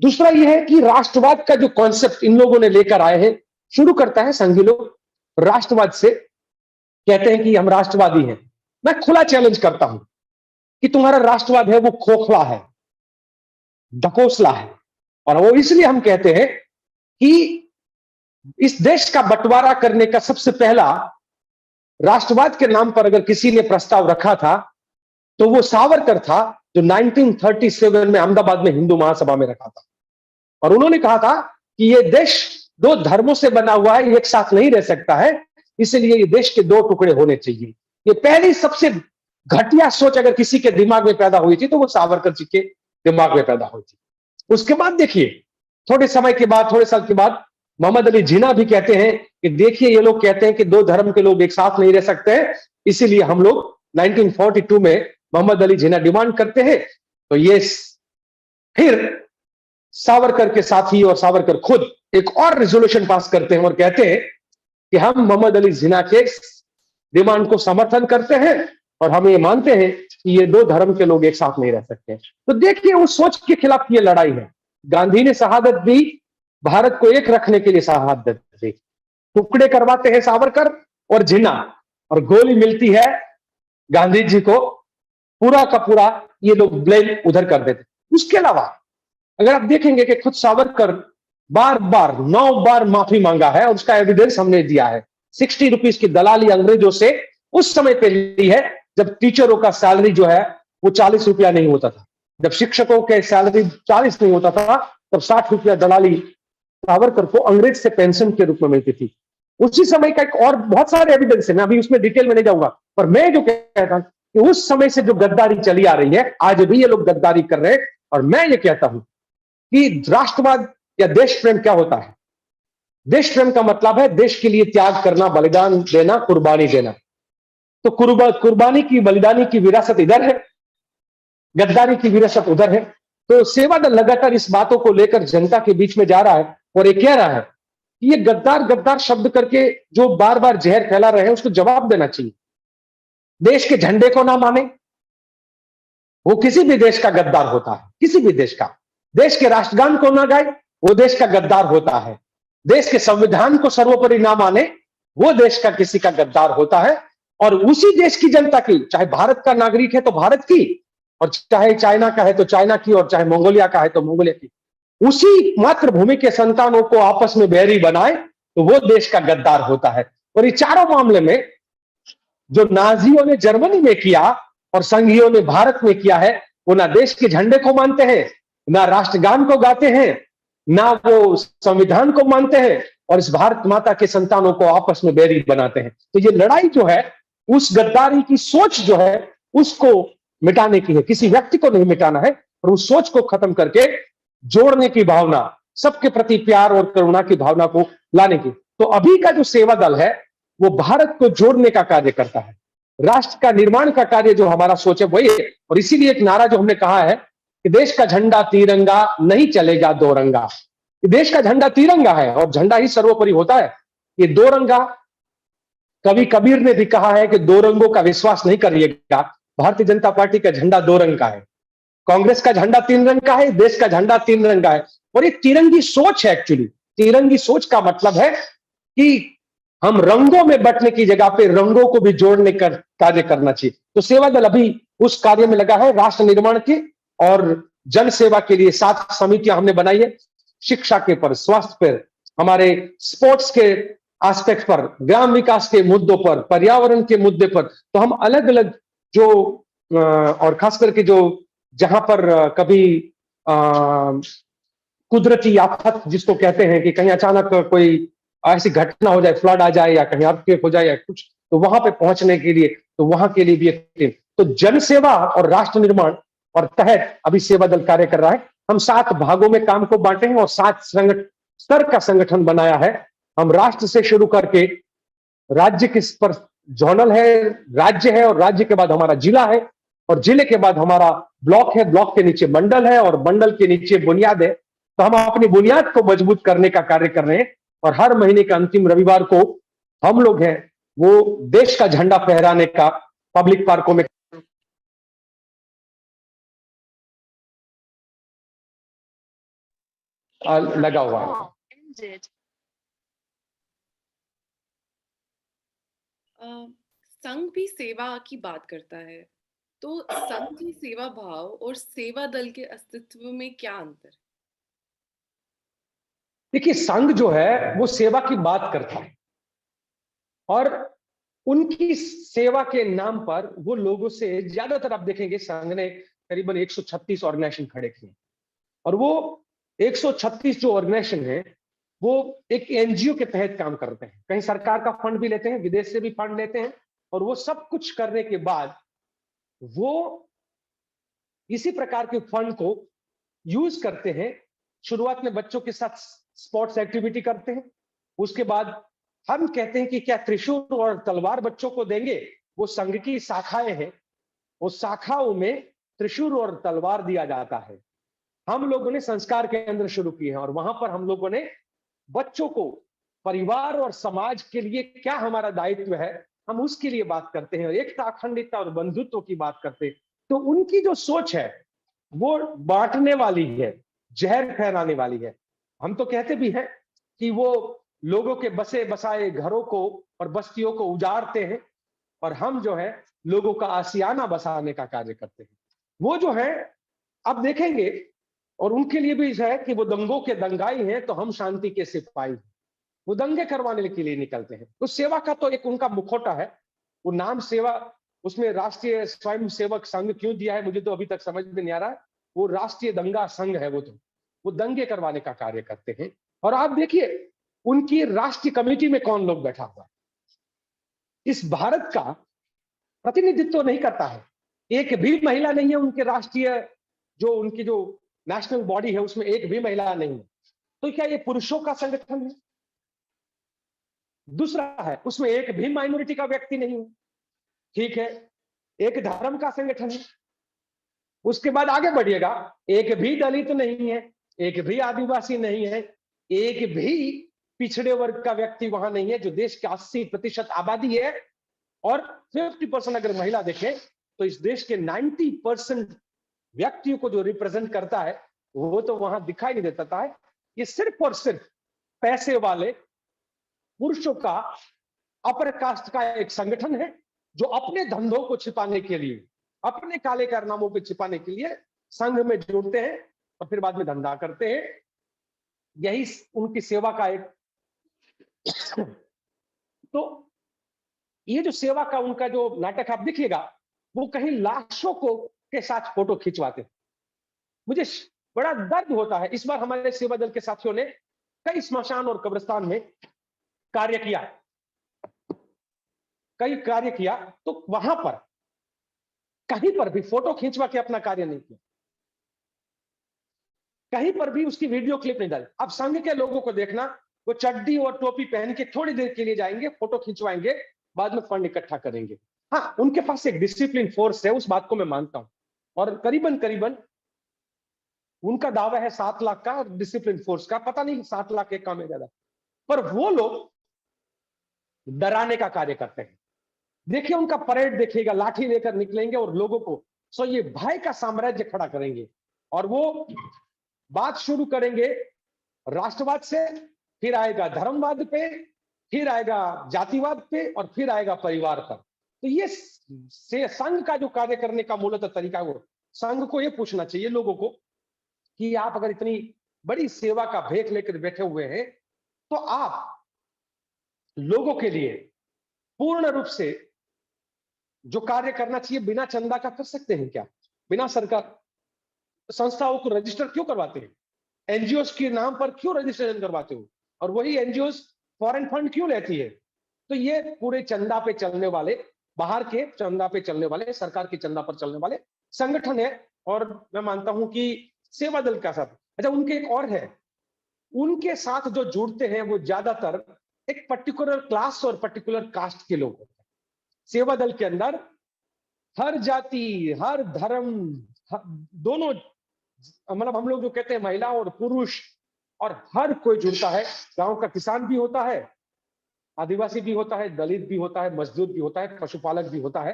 दूसरा यह है कि राष्ट्रवाद का जो कॉन्सेप्ट इन लोगों ने लेकर आए हैं, शुरू करता है संघी लोग राष्ट्रवाद से, कहते हैं कि हम राष्ट्रवादी हैं। मैं खुला चैलेंज करता हूं कि तुम्हारा राष्ट्रवाद है वो खोखला है, ढकोसला है। और वो इसलिए हम कहते हैं कि इस देश का बंटवारा करने का सबसे पहला राष्ट्रवाद के नाम पर अगर किसी ने प्रस्ताव रखा था तो वो सावरकर था, जो 1937 में अहमदाबाद में हिंदू महासभा में रखा था। और उन्होंने कहा था कि ये देश दो धर्मों से बना हुआ है, एक साथ नहीं रह सकता है, इसलिए ये देश के दो टुकड़े होने चाहिए। ये पहली सबसे घटिया सोच अगर किसी के दिमाग में पैदा हुई थी तो वो सावरकर जी के दिमाग में पैदा हुई थी। उसके बाद देखिए, थोड़े समय के बाद, थोड़े साल के बाद मोहम्मद अली जिन्ना भी कहते हैं कि देखिए ये लोग कहते हैं कि दो धर्म के लोग एक साथ नहीं रह सकते हैं, इसीलिए हम लोग 1942 में मोहम्मद अली जिन्ना डिमांड करते हैं। तो ये फिर सावरकर के साथी और सावरकर खुद एक और रेजोल्यूशन पास करते हैं और कहते हैं कि हम मोहम्मद अली जिन्ना के डिमांड को समर्थन करते हैं और हम ये मानते हैं कि ये दो धर्म के लोग एक साथ नहीं रह सकते। तो देखिए उस सोच के खिलाफ ये लड़ाई है। गांधी ने शहादत दी, भारत को एक रखने के लिए शहादत दी, टुकड़े करवाते हैं सावरकर और जिन्ना, और गोली मिलती है गांधी जी को, पूरा का पूरा ये लोग ब्लेम उधर कर देते। उसके अलावा अगर आप देखेंगे कि खुद सावरकर बार बार 9 बार माफी मांगा है और उसका एविडेंस हमने दिया है। 60 रुपीज की दलाली अंग्रेजों से उस समय पे ली है जब टीचरों का सैलरी जो है वो 40 रुपया नहीं होता था, जब शिक्षकों के सैलरी 40 नहीं होता था, तब 60 रुपया दलाली सावरकर को अंग्रेज से पेंशन के रूप में मिलती थी। उसी समय का एक और बहुत सारे एविडेंस है, मैं अभी उसमें डिटेल में नहीं जाऊंगा, पर मैं जो कहता हूं कि उस समय से जो गद्दारी चली आ रही है, आज भी ये लोग गद्दारी कर रहे हैं। और मैं ये कहता हूं कि राष्ट्रवाद या देश प्रेम क्या होता है? देश प्रेम का मतलब है देश के लिए त्याग करना, बलिदान देना, कुर्बानी देना। तो कुर्बानी की, बलिदानी की विरासत इधर है, गद्दारी की विरासत उधर है। तो सेवा दल लगातार इस बातों को लेकर जनता के बीच में जा रहा है और ये कह रहा है कि ये गद्दार गद्दार शब्द करके जो बार बार जहर फैला रहे हैं उसको जवाब देना चाहिए। देश के झंडे को ना माने, वो किसी भी देश का गद्दार होता है, किसी भी देश का। देश के राष्ट्रगान को ना गाए, वो देश का गद्दार होता है। देश के संविधान को सर्वोपरि ना माने, वो देश का किसी का गद्दार होता है। और उसी देश की जनता की, चाहे भारत का नागरिक है तो भारत की, और चाहे चाइना का है तो चाइना की, और चाहे मंगोलिया का है तो मंगोलिया की, उसी मातृभूमि के संतानों को आपस में बैरी बनाए तो वो देश का गद्दार होता है। और ये चारों मामले में जो नाजियों ने जर्मनी में किया और संघियों ने भारत में किया है, वो ना देश के झंडे को मानते हैं, ना राष्ट्रगान को गाते हैं, ना वो संविधान को मानते हैं, और इस भारत माता के संतानों को आपस में बैरी बनाते हैं। तो ये लड़ाई जो है उस गद्दारी की सोच जो है उसको मिटाने की है, किसी व्यक्ति को नहीं मिटाना है, और उस सोच को खत्म करके जोड़ने की भावना, सबके प्रति प्यार और करुणा की भावना को लाने की। तो अभी का जो सेवा दल है वो भारत को जोड़ने का कार्य करता है, राष्ट्र का निर्माण का कार्य जो हमारा सोच है वही है। और इसीलिए एक नारा जो हमने कहा है कि देश का झंडा तिरंगा, नहीं चलेगा दो रंगा। देश का झंडा तिरंगा है और झंडा ही सर्वोपरि होता है। ये दो रंगा, कवि कबीर ने भी कहा है कि दो रंगों का विश्वास नहीं करिएगा। भारतीय जनता पार्टी का झंडा दो रंग का है, कांग्रेस का झंडा 3 रंग का है, देश का झंडा 3 रंग का है। और ये तिरंगी सोच है। एक्चुअली तिरंगी सोच का मतलब है कि हम रंगों में बंटने की जगह पे रंगों को भी जोड़ने का कार्य करना चाहिए। तो सेवा दल अभी उस कार्य में लगा है, राष्ट्र निर्माण के और जन सेवा के लिए 7 समितियां हमने बनाई है। शिक्षा के पर, स्वास्थ्य पर, हमारे स्पोर्ट्स के एस्पेक्ट पर, ग्राम विकास के मुद्दों पर, पर्यावरण के मुद्दे पर। तो हम अलग अलग जो और खास करके जो जहां पर कभी कुदरती आफत जिसको कहते हैं कि कहीं अचानक कोई ऐसी घटना हो जाए, फ्लड आ जाए या कहीं अर्थक्वेक हो जाए या कुछ, तो वहां पे पहुंचने के लिए, तो वहां के लिए भी एक टीम। तो जन सेवा और राष्ट्र निर्माण और तहत अभी सेवा दल कार्य कर रहा है। हम 7 भागों में काम को बांटे हैं और 7 स्तर का संगठन बनाया है। हम राष्ट्र से शुरू करके राज्य के पर जोनल है, राज्य है, और राज्य के बाद हमारा जिला है, और जिले के बाद हमारा ब्लॉक है, ब्लॉक के नीचे मंडल है और मंडल के नीचे बुनियाद है। तो हम अपनी बुनियाद को मजबूत करने का कार्य कर रहे हैं और हर महीने के अंतिम रविवार को हम लोग हैं वो देश का झंडा फहराने का पब्लिक पार्कों में लगा हुआ है। संघ भी सेवा की बात करता है, तो संघ की सेवा भाव और सेवा दल के अस्तित्व में क्या अंतर है? देखिए, संघ जो है वो सेवा की बात करता है और उनकी सेवा के नाम पर वो लोगों से ज्यादातर आप देखेंगे संघ ने करीबन 136 ऑर्गेनाइजेशन खड़े किए और वो 136 जो ऑर्गेनाइजेशन है वो एक एनजीओ के तहत काम करते हैं। कहीं सरकार का फंड भी लेते हैं, विदेश से भी फंड लेते हैं और वो सब कुछ करने के बाद वो इसी प्रकार के फंड को यूज करते हैं। शुरुआत में बच्चों के साथ स्पोर्ट्स एक्टिविटी करते हैं, उसके बाद हम कहते हैं कि क्या त्रिशूल और तलवार बच्चों को देंगे। वो संघ की शाखाएं हैं, उस शाखाओं में त्रिशूल और तलवार दिया जाता है। हम लोगों ने संस्कार केंद्र शुरू किए हैं और वहां पर हम लोगों ने बच्चों को परिवार और समाज के लिए क्या हमारा दायित्व है हम उसके लिए बात करते हैं और एकता, अखंडता और बंधुत्व की बात करते हैं। तो उनकी जो सोच है वो बांटने वाली है, जहर फैलाने वाली है। हम तो कहते भी हैं कि वो लोगों के बसे बसाए घरों को और बस्तियों को उजाड़ते हैं और हम जो है लोगों का आशियाना बसाने का कार्य करते हैं। वो जो है अब देखेंगे और उनके लिए भी है कि वो दंगों के दंगाई हैं तो हम शांति के सिपाही हैं। वो दंगे करवाने के लिए निकलते हैं। तो सेवा का तो एक उनका मुखौटा है, वो नाम सेवा, उसमें राष्ट्रीय स्वयं सेवक संघ क्यों दिया है मुझे तो अभी तक समझ में नहीं आ रहा है। वो राष्ट्रीय दंगा संघ है, वो दंगे करवाने का कार्य करते हैं। और आप देखिए उनकी राष्ट्रीय कमेटी में कौन लोग बैठा हुआ है, इस भारत का प्रतिनिधित्व नहीं करता है, एक भी महिला नहीं है उनके राष्ट्रीय जो उनकी जो नेशनल बॉडी है उसमें एक भी महिला नहीं है। तो क्या ये पुरुषों का संगठन है? दूसरा है उसमें एक भी माइनॉरिटी का व्यक्ति नहीं है। ठीक है, एक धर्म का संगठन है। उसके बाद आगे बढ़िएगा, एक भी दलित नहीं है, एक भी आदिवासी नहीं है, एक भी पिछड़े वर्ग का व्यक्ति वहां नहीं है, जो देश की 80% आबादी है। और 50% अगर महिला देखें तो इस देश के 90% व्यक्तियों को जो रिप्रेजेंट करता है वो तो वहां दिखाई नहीं देता है। ये सिर्फ और सिर्फ पैसे वाले पुरुषों का अपर कास्ट का एक संगठन है जो अपने धंधों को छिपाने के लिए, अपने काले कारनामों को छिपाने के लिए संघ में जुड़ते हैं और फिर बाद में धंधा करते हैं। यही उनकी सेवा का एक तो ये जो सेवा का उनका जो नाटक आप देखिएगा वो कहीं लाशों को के साथ फोटो खिंचवाते हैं। मुझे बड़ा दर्द होता है। इस बार हमारे सेवा दल के साथियों ने कई स्मशान और कब्रिस्तान में कार्य किया, तो वहां पर कहीं पर भी फोटो खींचवा के अपना कार्य नहीं किया, कहीं पर भी उसकी वीडियो क्लिप नहीं डाली। अब संघ के लोगों को देखना, वो चड्डी और टोपी पहन के थोड़ी देर के लिए जाएंगे, फोटो खिंचवाएंगे, बाद में फंड इकट्ठा करेंगे। हाँ, उनके पास एक डिसिप्लिन फोर्स है, उस बात को मैं मानता हूं। और करीबन करीबन उनका दावा है 7 लाख का, डिसिप्लिन फोर्स का पता नहीं 7 लाख एक काम है ज्यादा, पर वो लोग डराने का कार्य करते हैं। देखिए उनका परेड देखिएगा, लाठी लेकर निकलेंगे और लोगों को सो ये भय का साम्राज्य खड़ा करेंगे और वो बात शुरू करेंगे राष्ट्रवाद से, फिर आएगा धर्मवाद पे, फिर आएगा जातिवाद पे और फिर आएगा परिवार पर। तो ये संघ का जो कार्य करने का मूलतः तरीका है, वो संघ को ये पूछना चाहिए लोगों को कि आप अगर इतनी बड़ी सेवा का भेख लेकर बैठे हुए हैं तो आप लोगों के लिए पूर्ण रूप से जो कार्य करना चाहिए बिना चंदा का कर सकते हैं क्या? बिना सरकार संस्थाओं को रजिस्टर क्यों करवाते हैं? एनजीओ के नाम पर क्यों रजिस्ट्रेशन करवाते हो? और वही एनजीओ फॉरेन फंड क्यों लेती है? तो ये पूरे चंदा पे चलने वाले, बाहर के चंदा पे चलने वाले, सरकार के चंदा पर चलने वाले संगठन है। और मैं मानता हूं कि सेवा दल का साथ, अच्छा उनके एक और है, उनके साथ जो जुड़ते हैं वो ज्यादातर एक पर्टिकुलर क्लास और पर्टिकुलर कास्ट के लोग होते हैं। सेवा दल के अंदर हर जाति, हर धर्म दोनों मतलब हम लोग जो कहते हैं महिला और पुरुष और हर कोई जुड़ता है। गांव का किसान भी होता है, आदिवासी भी होता है, दलित भी होता है, मजदूर भी होता है, पशुपालक भी होता है।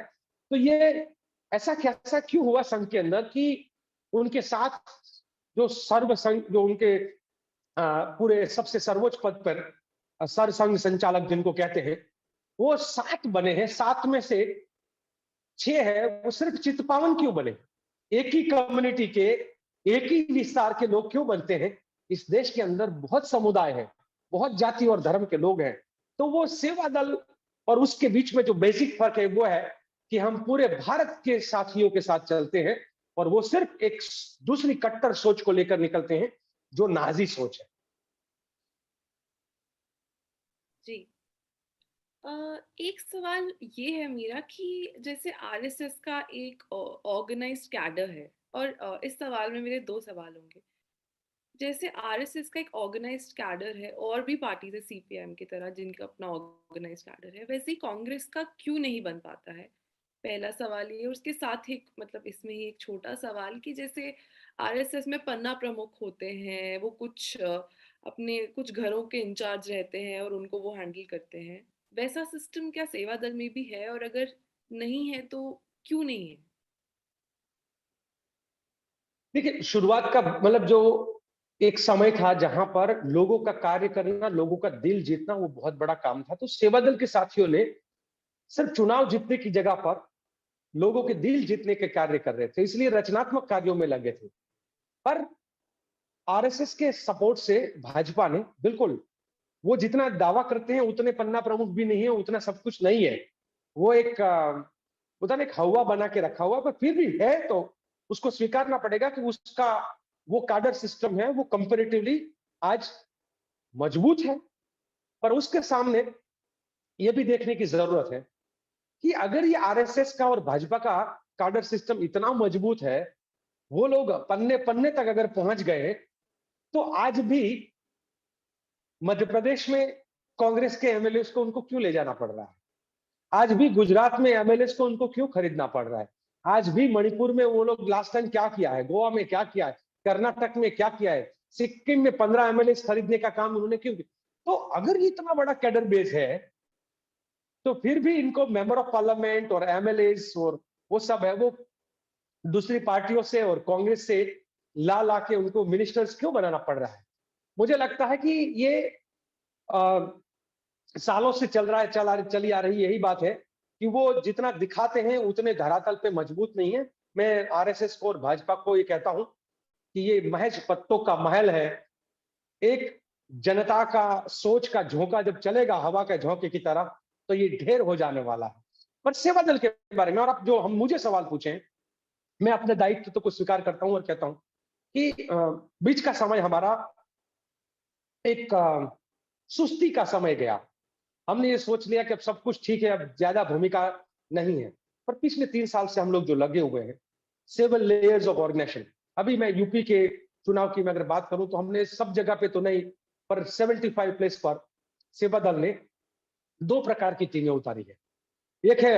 तो ये ऐसा क्यों हुआ संघ के अंदर कि उनके साथ जो सर्व संघ जो उनके पूरे सबसे सर्वोच्च पद पर सर संघ संचालक जिनको कहते हैं, वो 7 बने हैं। 7 में से 6 है, वो सिर्फ चितपावन क्यों बने? एक ही कम्युनिटी के, एक ही विस्तार के लोग क्यों बनते हैं? इस देश के अंदर बहुत समुदाय है, बहुत जाति और धर्म के लोग हैं। तो वो सेवा दल और उसके बीच में जो बेसिक फर्क है वो है कि हम पूरे भारत के साथियों के साथ चलते हैं और वो सिर्फ एक दूसरी कट्टर सोच को लेकर निकलते हैं, जो नाजी सोच है। जी। एक सवाल ये है मेरा कि जैसे आरएसएस का एक ऑर्गेनाइज्ड कैडर है, और इस सवाल में मेरे दो सवाल होंगे। जैसे आरएसएस का एक ऑर्गेनाइज्ड कैडर है, और भी पार्टीज है सीपीएम की तरह जिनका अपना ऑर्गेनाइज्ड कैडर है, वैसे ही कांग्रेस का क्यों नहीं बन पाता है? पहला सवाल ये। उसके साथ ही मतलब इसमें ही एक छोटा सवाल कि जैसे आरएसएस में पन्ना प्रमुख होते हैं, वो कुछ अपने कुछ घरों के इंचार्ज रहते हैं और उनको वो हैंडल करते हैं। वैसा सिस्टम क्या सेवा दल में भी है, और अगर नहीं है तो क्यों नहीं है? देखिए, शुरुआत का मतलब जो एक समय था जहां पर लोगों का कार्य करना, लोगों का दिल जीतना वो बहुत बड़ा काम था। तो सेवा दल के साथियों ने सिर्फ चुनाव जीतने की जगह पर लोगों के दिल जीतने के कार्य कर रहे थे, इसलिए रचनात्मक कार्यों में लगे थे। पर आरएसएस के सपोर्ट से भाजपा ने बिल्कुल वो जितना दावा करते हैं उतने पन्ना प्रमुख भी नहीं है, उतना सब कुछ नहीं है। वो एक पता नहीं हवा बना के रखा हुआ, पर फिर भी है तो उसको स्वीकारना पड़ेगा कि उसका वो काडर सिस्टम है, वो कंपैरेटिवली आज मजबूत है। पर उसके सामने ये भी देखने की जरूरत है कि अगर ये आरएसएस का और भाजपा का काडर सिस्टम इतना मजबूत है, वो लोग पन्ने पन्ने तक अगर पहुंच गए, तो आज भी मध्य प्रदेश में कांग्रेस के एमएलए को उनको क्यों ले जाना पड़ रहा है? आज भी गुजरात में एमएलए को उनको क्यों खरीदना पड़ रहा है? आज भी मणिपुर में वो लोग लास्ट टाइम क्या किया है, गोवा में क्या किया है, कर्नाटक में क्या किया है, सिक्किम में 15 एमएलए खरीदने का काम उन्होंने क्यों किया? तो अगर ये इतना बड़ा कैडर बेस है, तो फिर भी इनको मेंबर ऑफ पार्लियामेंट और एमएलए और वो सब है, वो दूसरी पार्टियों से और कांग्रेस से ला ला के उनको मिनिस्टर्स क्यों बनाना पड़ रहा है? मुझे लगता है कि ये आ, सालों से चल रहा है, चली आ रही यही बात है कि वो जितना दिखाते हैं उतने धरातल पे मजबूत नहीं है। मैं आरएसएस को और भाजपा को ये कहता हूं कि ये महज पत्तों का महल है। एक जनता का सोच का झोंका जब चलेगा हवा के झोंके की तरह, तो ये ढेर हो जाने वाला है। पर सेवा दल के बारे में और आप जो हम मुझे सवाल पूछे, मैं अपने दायित्व तो को स्वीकार करता हूं और कहता हूं कि बीच का समय हमारा एक सुस्ती का समय गया। हमने ये सोच लिया कि अब सब कुछ ठीक है, अब ज्यादा भूमिका नहीं है। पर पिछले 3 साल से हम लोग जो लगे हुए हैं, सेवन लेयर्स ऑफ ऑर्गेनाइजेशन। अभी मैं यूपी के चुनाव की मैं अगर बात करूं तो हमने सब जगह पे तो नहीं, पर 75 प्लेस पर सेवा दल ने 2 प्रकार की टीमें उतारी है। एक है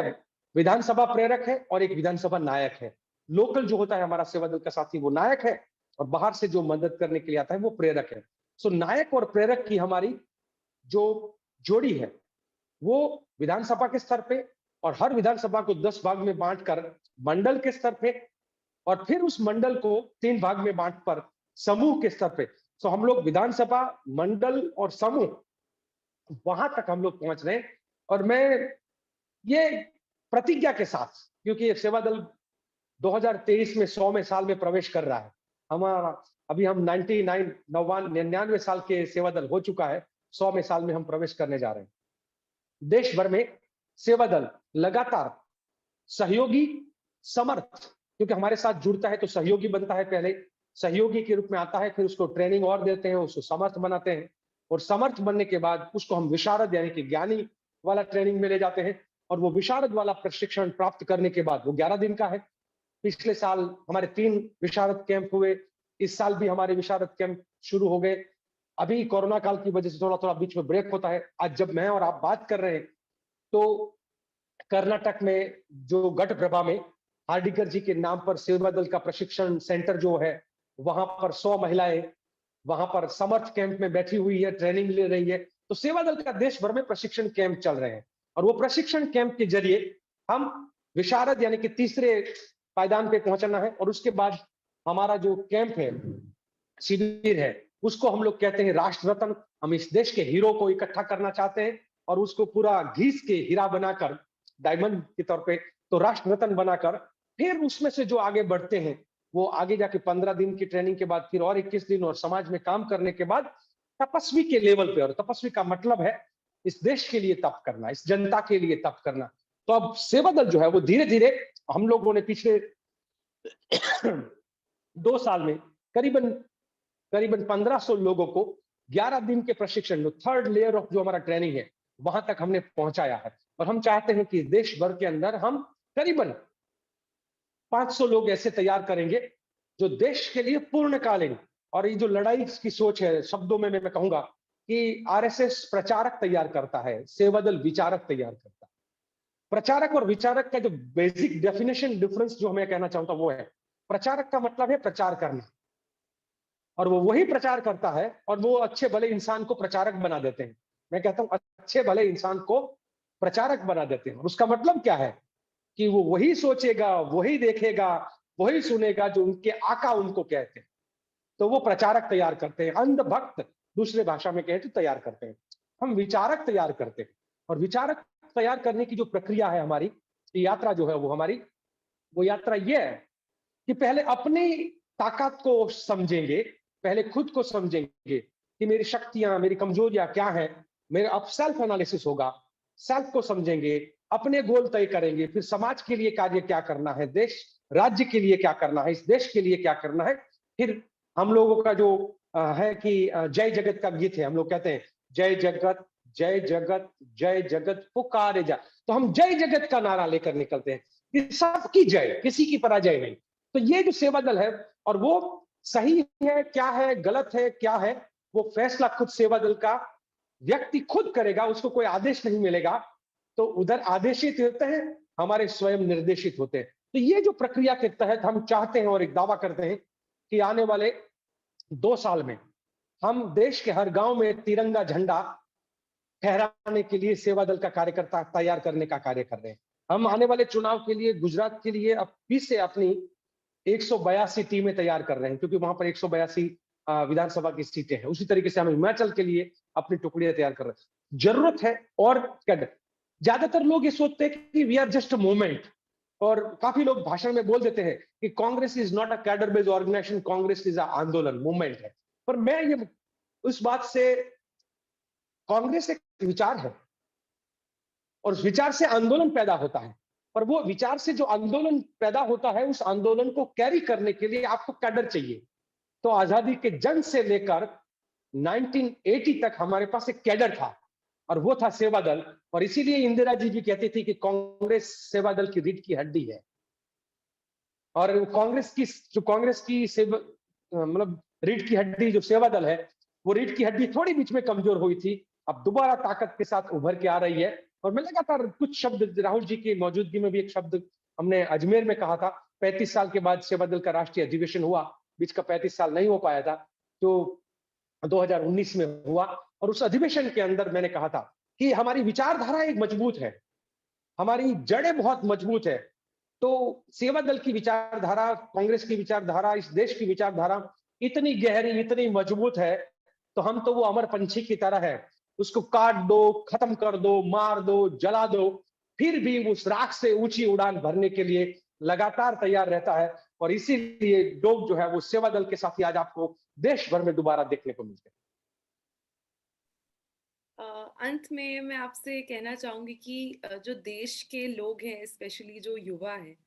विधानसभा प्रेरक है और एक विधानसभा नायक है। लोकल जो होता है हमारा सेवा दल का साथी, वो नायक है, और बाहर से जो मदद करने के लिए आता है वो प्रेरक है। सो नायक और प्रेरक की हमारी जो जोड़ी है, वो विधानसभा के स्तर पे, और हर विधानसभा को 10 भाग में बांटकर मंडल के स्तर पे, और फिर उस मंडल को 3 भाग में बांट कर समूह के स्तर पे। तो हम लोग विधानसभा, मंडल और समूह, वहां तक हम लोग पहुंच रहे हैं। और मैं ये प्रतिज्ञा के साथ, क्योंकि ये सेवा दल 2023 में 100वें साल में प्रवेश कर रहा है। हमारा अभी हम 99 साल के सेवा दल हो चुका है, 100वें साल में हम प्रवेश करने जा रहे हैं। देश भर में सेवा दल लगातार सहयोगी, समर्थ, क्योंकि हमारे साथ जुड़ता है तो सहयोगी बनता है, पहले सहयोगी के रूप में आता है, फिर उसको ट्रेनिंग और देते हैं, उसको समर्थ बनाते हैं, और समर्थ बनने के बाद उसको हम विशारद यानी कि ज्ञानी वाला ट्रेनिंग में ले जाते हैं। और वो विशारद वाला प्रशिक्षण प्राप्त करने के बाद वो 11 दिन का है। पिछले साल हमारे 3 विशारद कैंप हुए, इस साल भी हमारे विशारद कैंप शुरू हो गए। अभी कोरोना काल की वजह से थोड़ा थोड़ा बीच में ब्रेक होता है। आज जब मैं और आप बात कर रहे हैं, तो कर्नाटक में जो गढ़ प्रभा में हार्डिकर जी के नाम पर सेवा दल का प्रशिक्षण सेंटर जो है, वहां पर 100 महिलाएं वहां पर समर्थ कैंप में बैठी हुई है, ट्रेनिंग ले रही है। तो सेवा दल का देश भर में प्रशिक्षण कैंप चल रहे हैं और वो प्रशिक्षण कैंप के जरिए हम विशारद यानी कि तीसरे पायदान पे पहुंचना है और उसके बाद हमारा जो कैंप है, शिविर है, उसको हम लोग कहते हैं राष्ट्र रत्न। हम इस देश के हीरो को इकट्ठा करना चाहते हैं और उसको पूरा घीस के हीरा बनाकर, डायमंड के तौर पे, तो राष्ट्र रत्न बनाकर फिर उसमें से जो आगे बढ़ते हैं वो आगे जाके 15 दिन की ट्रेनिंग के बाद फिर और 21 दिन और समाज में काम करने के बाद तपस्वी के लेवल पे, और तपस्वी का मतलब है इस देश के लिए तप करना, इस जनता के लिए तप करना। तो अब सेवा दल जो है वो धीरे धीरे हम लोगों ने पिछले 2 साल में करीबन करीबन 1500 लोगों को 11 दिन के प्रशिक्षण, जो थर्ड लेयर ऑफ जो हमारा ट्रेनिंग है, वहां तक हमने पहुंचाया है। और हम चाहते हैं कि देश भर के अंदर हम करीबन 500 लोग ऐसे तैयार करेंगे जो देश के लिए पूर्णकालीन, और ये जो लड़ाई की सोच है, शब्दों में मैं कहूंगा कि आरएसएस प्रचारक तैयार करता है, सेवादल विचारक तैयार करता है। प्रचारक और विचारक का जो बेसिक डेफिनेशन डिफरेंस जो मैं कहना चाहता हूं वो है, प्रचारक का मतलब है प्रचार करना, और वो वही प्रचार करता है और वो अच्छे भले इंसान को प्रचारक बना देते हैं। मैं कहता हूं अच्छे भले इंसान को प्रचारक बना देते हैं। और उसका मतलब क्या है कि वो वही सोचेगा, वही देखेगा, वही सुनेगा जो उनके आका उनको कहते हैं। तो वो प्रचारक तैयार करते हैं, अंध भक्त दूसरे भाषा में कहे तो तैयार करते हैं। हम विचारक तैयार करते हैं और विचारक तैयार करने की जो प्रक्रिया है हमारी, यात्रा जो है वो हमारी, वो यात्रा ये है कि पहले अपनी ताकत को समझेंगे, पहले खुद को समझेंगे कि मेरी शक्तियां, मेरी कमजोरियां क्या हैं। मेरा अब सेल्फ एनालिसिस होगा, सेल्फ को समझेंगे, अपने गोल तय करेंगे, फिर समाज के लिए कार्य क्या करना है, देश राज्य के लिए क्या करना है, इस देश के लिए क्या करना है। फिर हम लोगों का जो है कि जय जगत का गीत है, हम लोग कहते हैं जय जगत जय जगत जय जगत पुकारे जा। तो हम जय जगत का नारा लेकर निकलते हैं कि सबकी जय, किसी की पराजय नहीं। तो ये जो सेवा दल है, और वो सही है क्या है, गलत है क्या है, वो फैसला खुद सेवा दल का व्यक्ति खुद करेगा, उसको कोई आदेश नहीं मिलेगा। तो उधर आदेशित होते हैं, हमारे स्वयं निर्देशित होते हैं। तो ये जो प्रक्रिया के तहत हम चाहते हैं और एक दावा करते हैं कि आने वाले 2 साल में हम देश के हर गांव में तिरंगा झंडा फहराने के लिए सेवा दल का कार्यकर्ता तैयार करने का कार्य कर रहे हैं। हम आने वाले चुनाव के लिए गुजरात के लिए अब फिर से अपनी 182 टीमें तैयार कर रहे हैं, क्योंकि वहां पर 182 विधानसभा की सीटें हैं। उसी तरीके से हम हिमाचल के लिए अपनी टुकड़ियां तैयार कर रहे हैं। जरूरत है और कैडर। ज्यादातर लोग ये सोचते हैं कि we are just a movement, और काफी लोग भाषण में बोल देते हैं कि Congress is not a cadre based organization, Congress is a आंदोलन, मूवमेंट है। पर मैं ये उस बात से, कांग्रेस एक विचार है और उस विचार से आंदोलन पैदा होता है, और वो विचार से जो आंदोलन पैदा होता है, उस आंदोलन को कैरी करने के लिए आपको कैडर चाहिए। तो आजादी के जंग से लेकर 1980 तक हमारे पास एक कैडर था और वो था सेवा दल। और इसीलिए इंदिरा जी भी कहती थी कि कांग्रेस सेवा दल की रीढ़ की हड्डी है। और कांग्रेस की मतलब रीढ़ की हड्डी जो सेवा दल है, वो रीढ़ की हड्डी थोड़ी बीच में कमजोर हुई थी, अब दोबारा ताकत के साथ उभर के आ रही है। और मैं लगातार कुछ शब्द, राहुल जी की मौजूदगी में भी एक शब्द हमने अजमेर में कहा था, 35 साल के बाद सेवा दल का राष्ट्रीय अधिवेशन हुआ, बीच का 35 साल नहीं हो पाया था, तो 2019 में हुआ। और उस अधिवेशन के अंदर मैंने कहा था कि हमारी विचारधारा एक मजबूत है, हमारी जड़ें बहुत मजबूत है। तो सेवा दल की विचारधारा, कांग्रेस की विचारधारा, इस देश की विचारधारा इतनी गहरी, इतनी मजबूत है, तो हम तो वो अमर पंछी की तरह है, उसको काट दो, खत्म कर दो, मार दो, जला दो, फिर भी उस राख से ऊंची उड़ान भरने के लिए लगातार तैयार रहता है। और इसीलिए लोग जो है वो सेवा दल के साथी आज आपको देश भर में दोबारा देखने को मिलते हैं। अंत में मैं आपसे कहना चाहूंगी कि जो देश के लोग हैं, स्पेशली जो युवा हैं,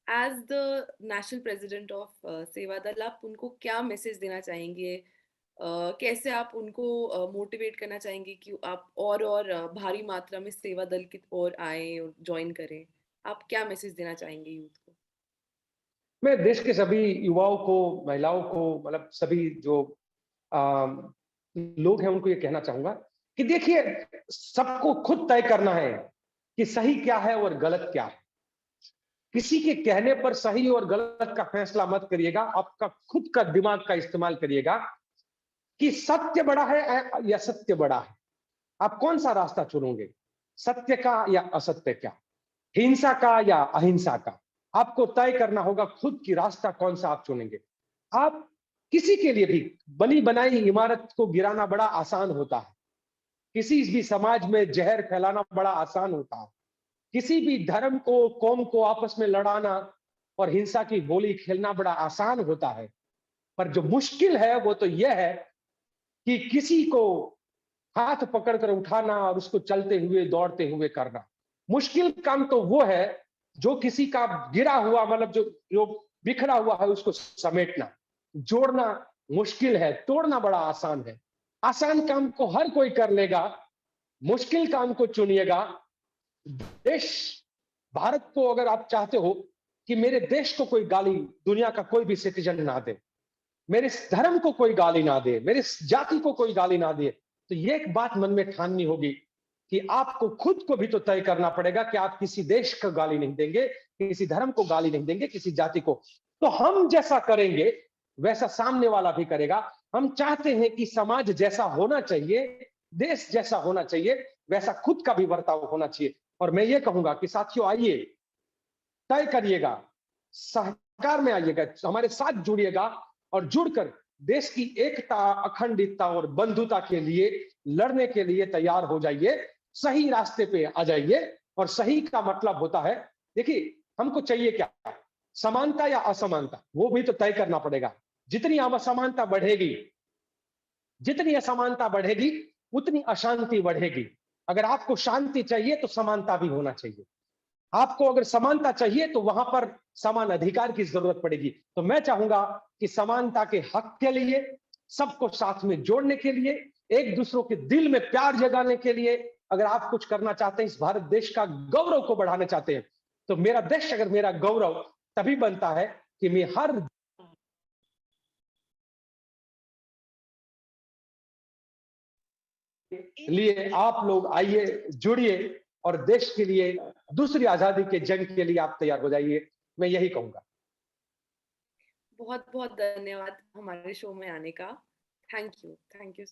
as the national president of Seva Dal, आप उनको क्या मैसेज देना चाहेंगे? कैसे आप उनको मोटिवेट करना चाहेंगे कि आप और भारी मात्रा में सेवा दल की ओर आए और ज्वाइन करें? आप क्या मैसेज देना चाहेंगे यूथ को? मैं देश के सभी युवाओं को, महिलाओं को, मतलब सभी जो लोग हैं उनको ये कहना चाहूंगा कि देखिए, सबको खुद तय करना है कि सही क्या है और गलत क्या है। किसी के कहने पर सही और गलत का फैसला मत करिएगा, आपका खुद का दिमाग का इस्तेमाल करिएगा कि सत्य बड़ा है या सत्य बड़ा है। आप कौन सा रास्ता चुनोगे, सत्य का या असत्य का, हिंसा का या अहिंसा का? आपको तय करना होगा खुद की रास्ता कौन सा आप चुनेंगे। आप किसी के लिए भी बनी बनाई इमारत को गिराना बड़ा आसान होता है, किसी भी समाज में जहर फैलाना बड़ा आसान होता है, किसी भी धर्म को कौम को आपस में लड़ाना और हिंसा की गोली खेलना बड़ा आसान होता है। पर जो मुश्किल है वो तो यह है कि किसी को हाथ पकड़कर उठाना और उसको चलते हुए दौड़ते हुए करना। मुश्किल काम तो वो है जो किसी का गिरा हुआ, मतलब जो जो बिखरा हुआ है उसको समेटना। जोड़ना मुश्किल है, तोड़ना बड़ा आसान है। आसान काम को हर कोई कर लेगा, मुश्किल काम को चुनिएगा। देश भारत को अगर आप चाहते हो कि मेरे देश को कोई गाली, दुनिया का कोई भी सिटीजन ना दे, मेरे धर्म को कोई गाली ना दे, मेरे जाति को कोई गाली ना दे, तो ये एक बात मन में ठाननी होगी कि आपको खुद को भी तो तय करना पड़ेगा कि आप किसी देश को गाली नहीं देंगे, किसी धर्म को गाली नहीं देंगे, किसी जाति को। तो हम जैसा करेंगे वैसा सामने वाला भी करेगा। हम चाहते हैं कि समाज जैसा होना चाहिए, देश जैसा होना चाहिए, वैसा खुद का भी बर्ताव होना चाहिए। और मैं ये कहूंगा कि साथियों, आइए तय करिएगा, सहकार में आइएगा, हमारे साथ जुड़िएगा और जुड़कर देश की एकता, अखंडता और बंधुता के लिए लड़ने के लिए तैयार हो जाइए। सही रास्ते पे आ जाइए। और सही का मतलब होता है, देखिए हमको चाहिए क्या, समानता या असमानता, वो भी तो तय करना पड़ेगा। जितनी असमानता बढ़ेगी, जितनी असमानता बढ़ेगी उतनी अशांति बढ़ेगी। अगर आपको शांति चाहिए तो समानता भी होना चाहिए। आपको अगर समानता चाहिए तो वहां पर समान अधिकार की जरूरत पड़ेगी। तो मैं चाहूंगा कि समानता के हक के लिए, सबको साथ में जोड़ने के लिए, एक दूसरों के दिल में प्यार जगाने के लिए, अगर आप कुछ करना चाहते हैं, इस भारत देश का गौरव को बढ़ाना चाहते हैं, तो मेरा देश अगर मेरा गौरव तभी बनता है कि मैं हर लिए आप लोग आइए, जुड़िए और देश के लिए, दूसरी आजादी के जंग के लिए आप तैयार हो जाइए। मैं यही कहूंगा। बहुत बहुत धन्यवाद हमारे शो में आने का। Thank you.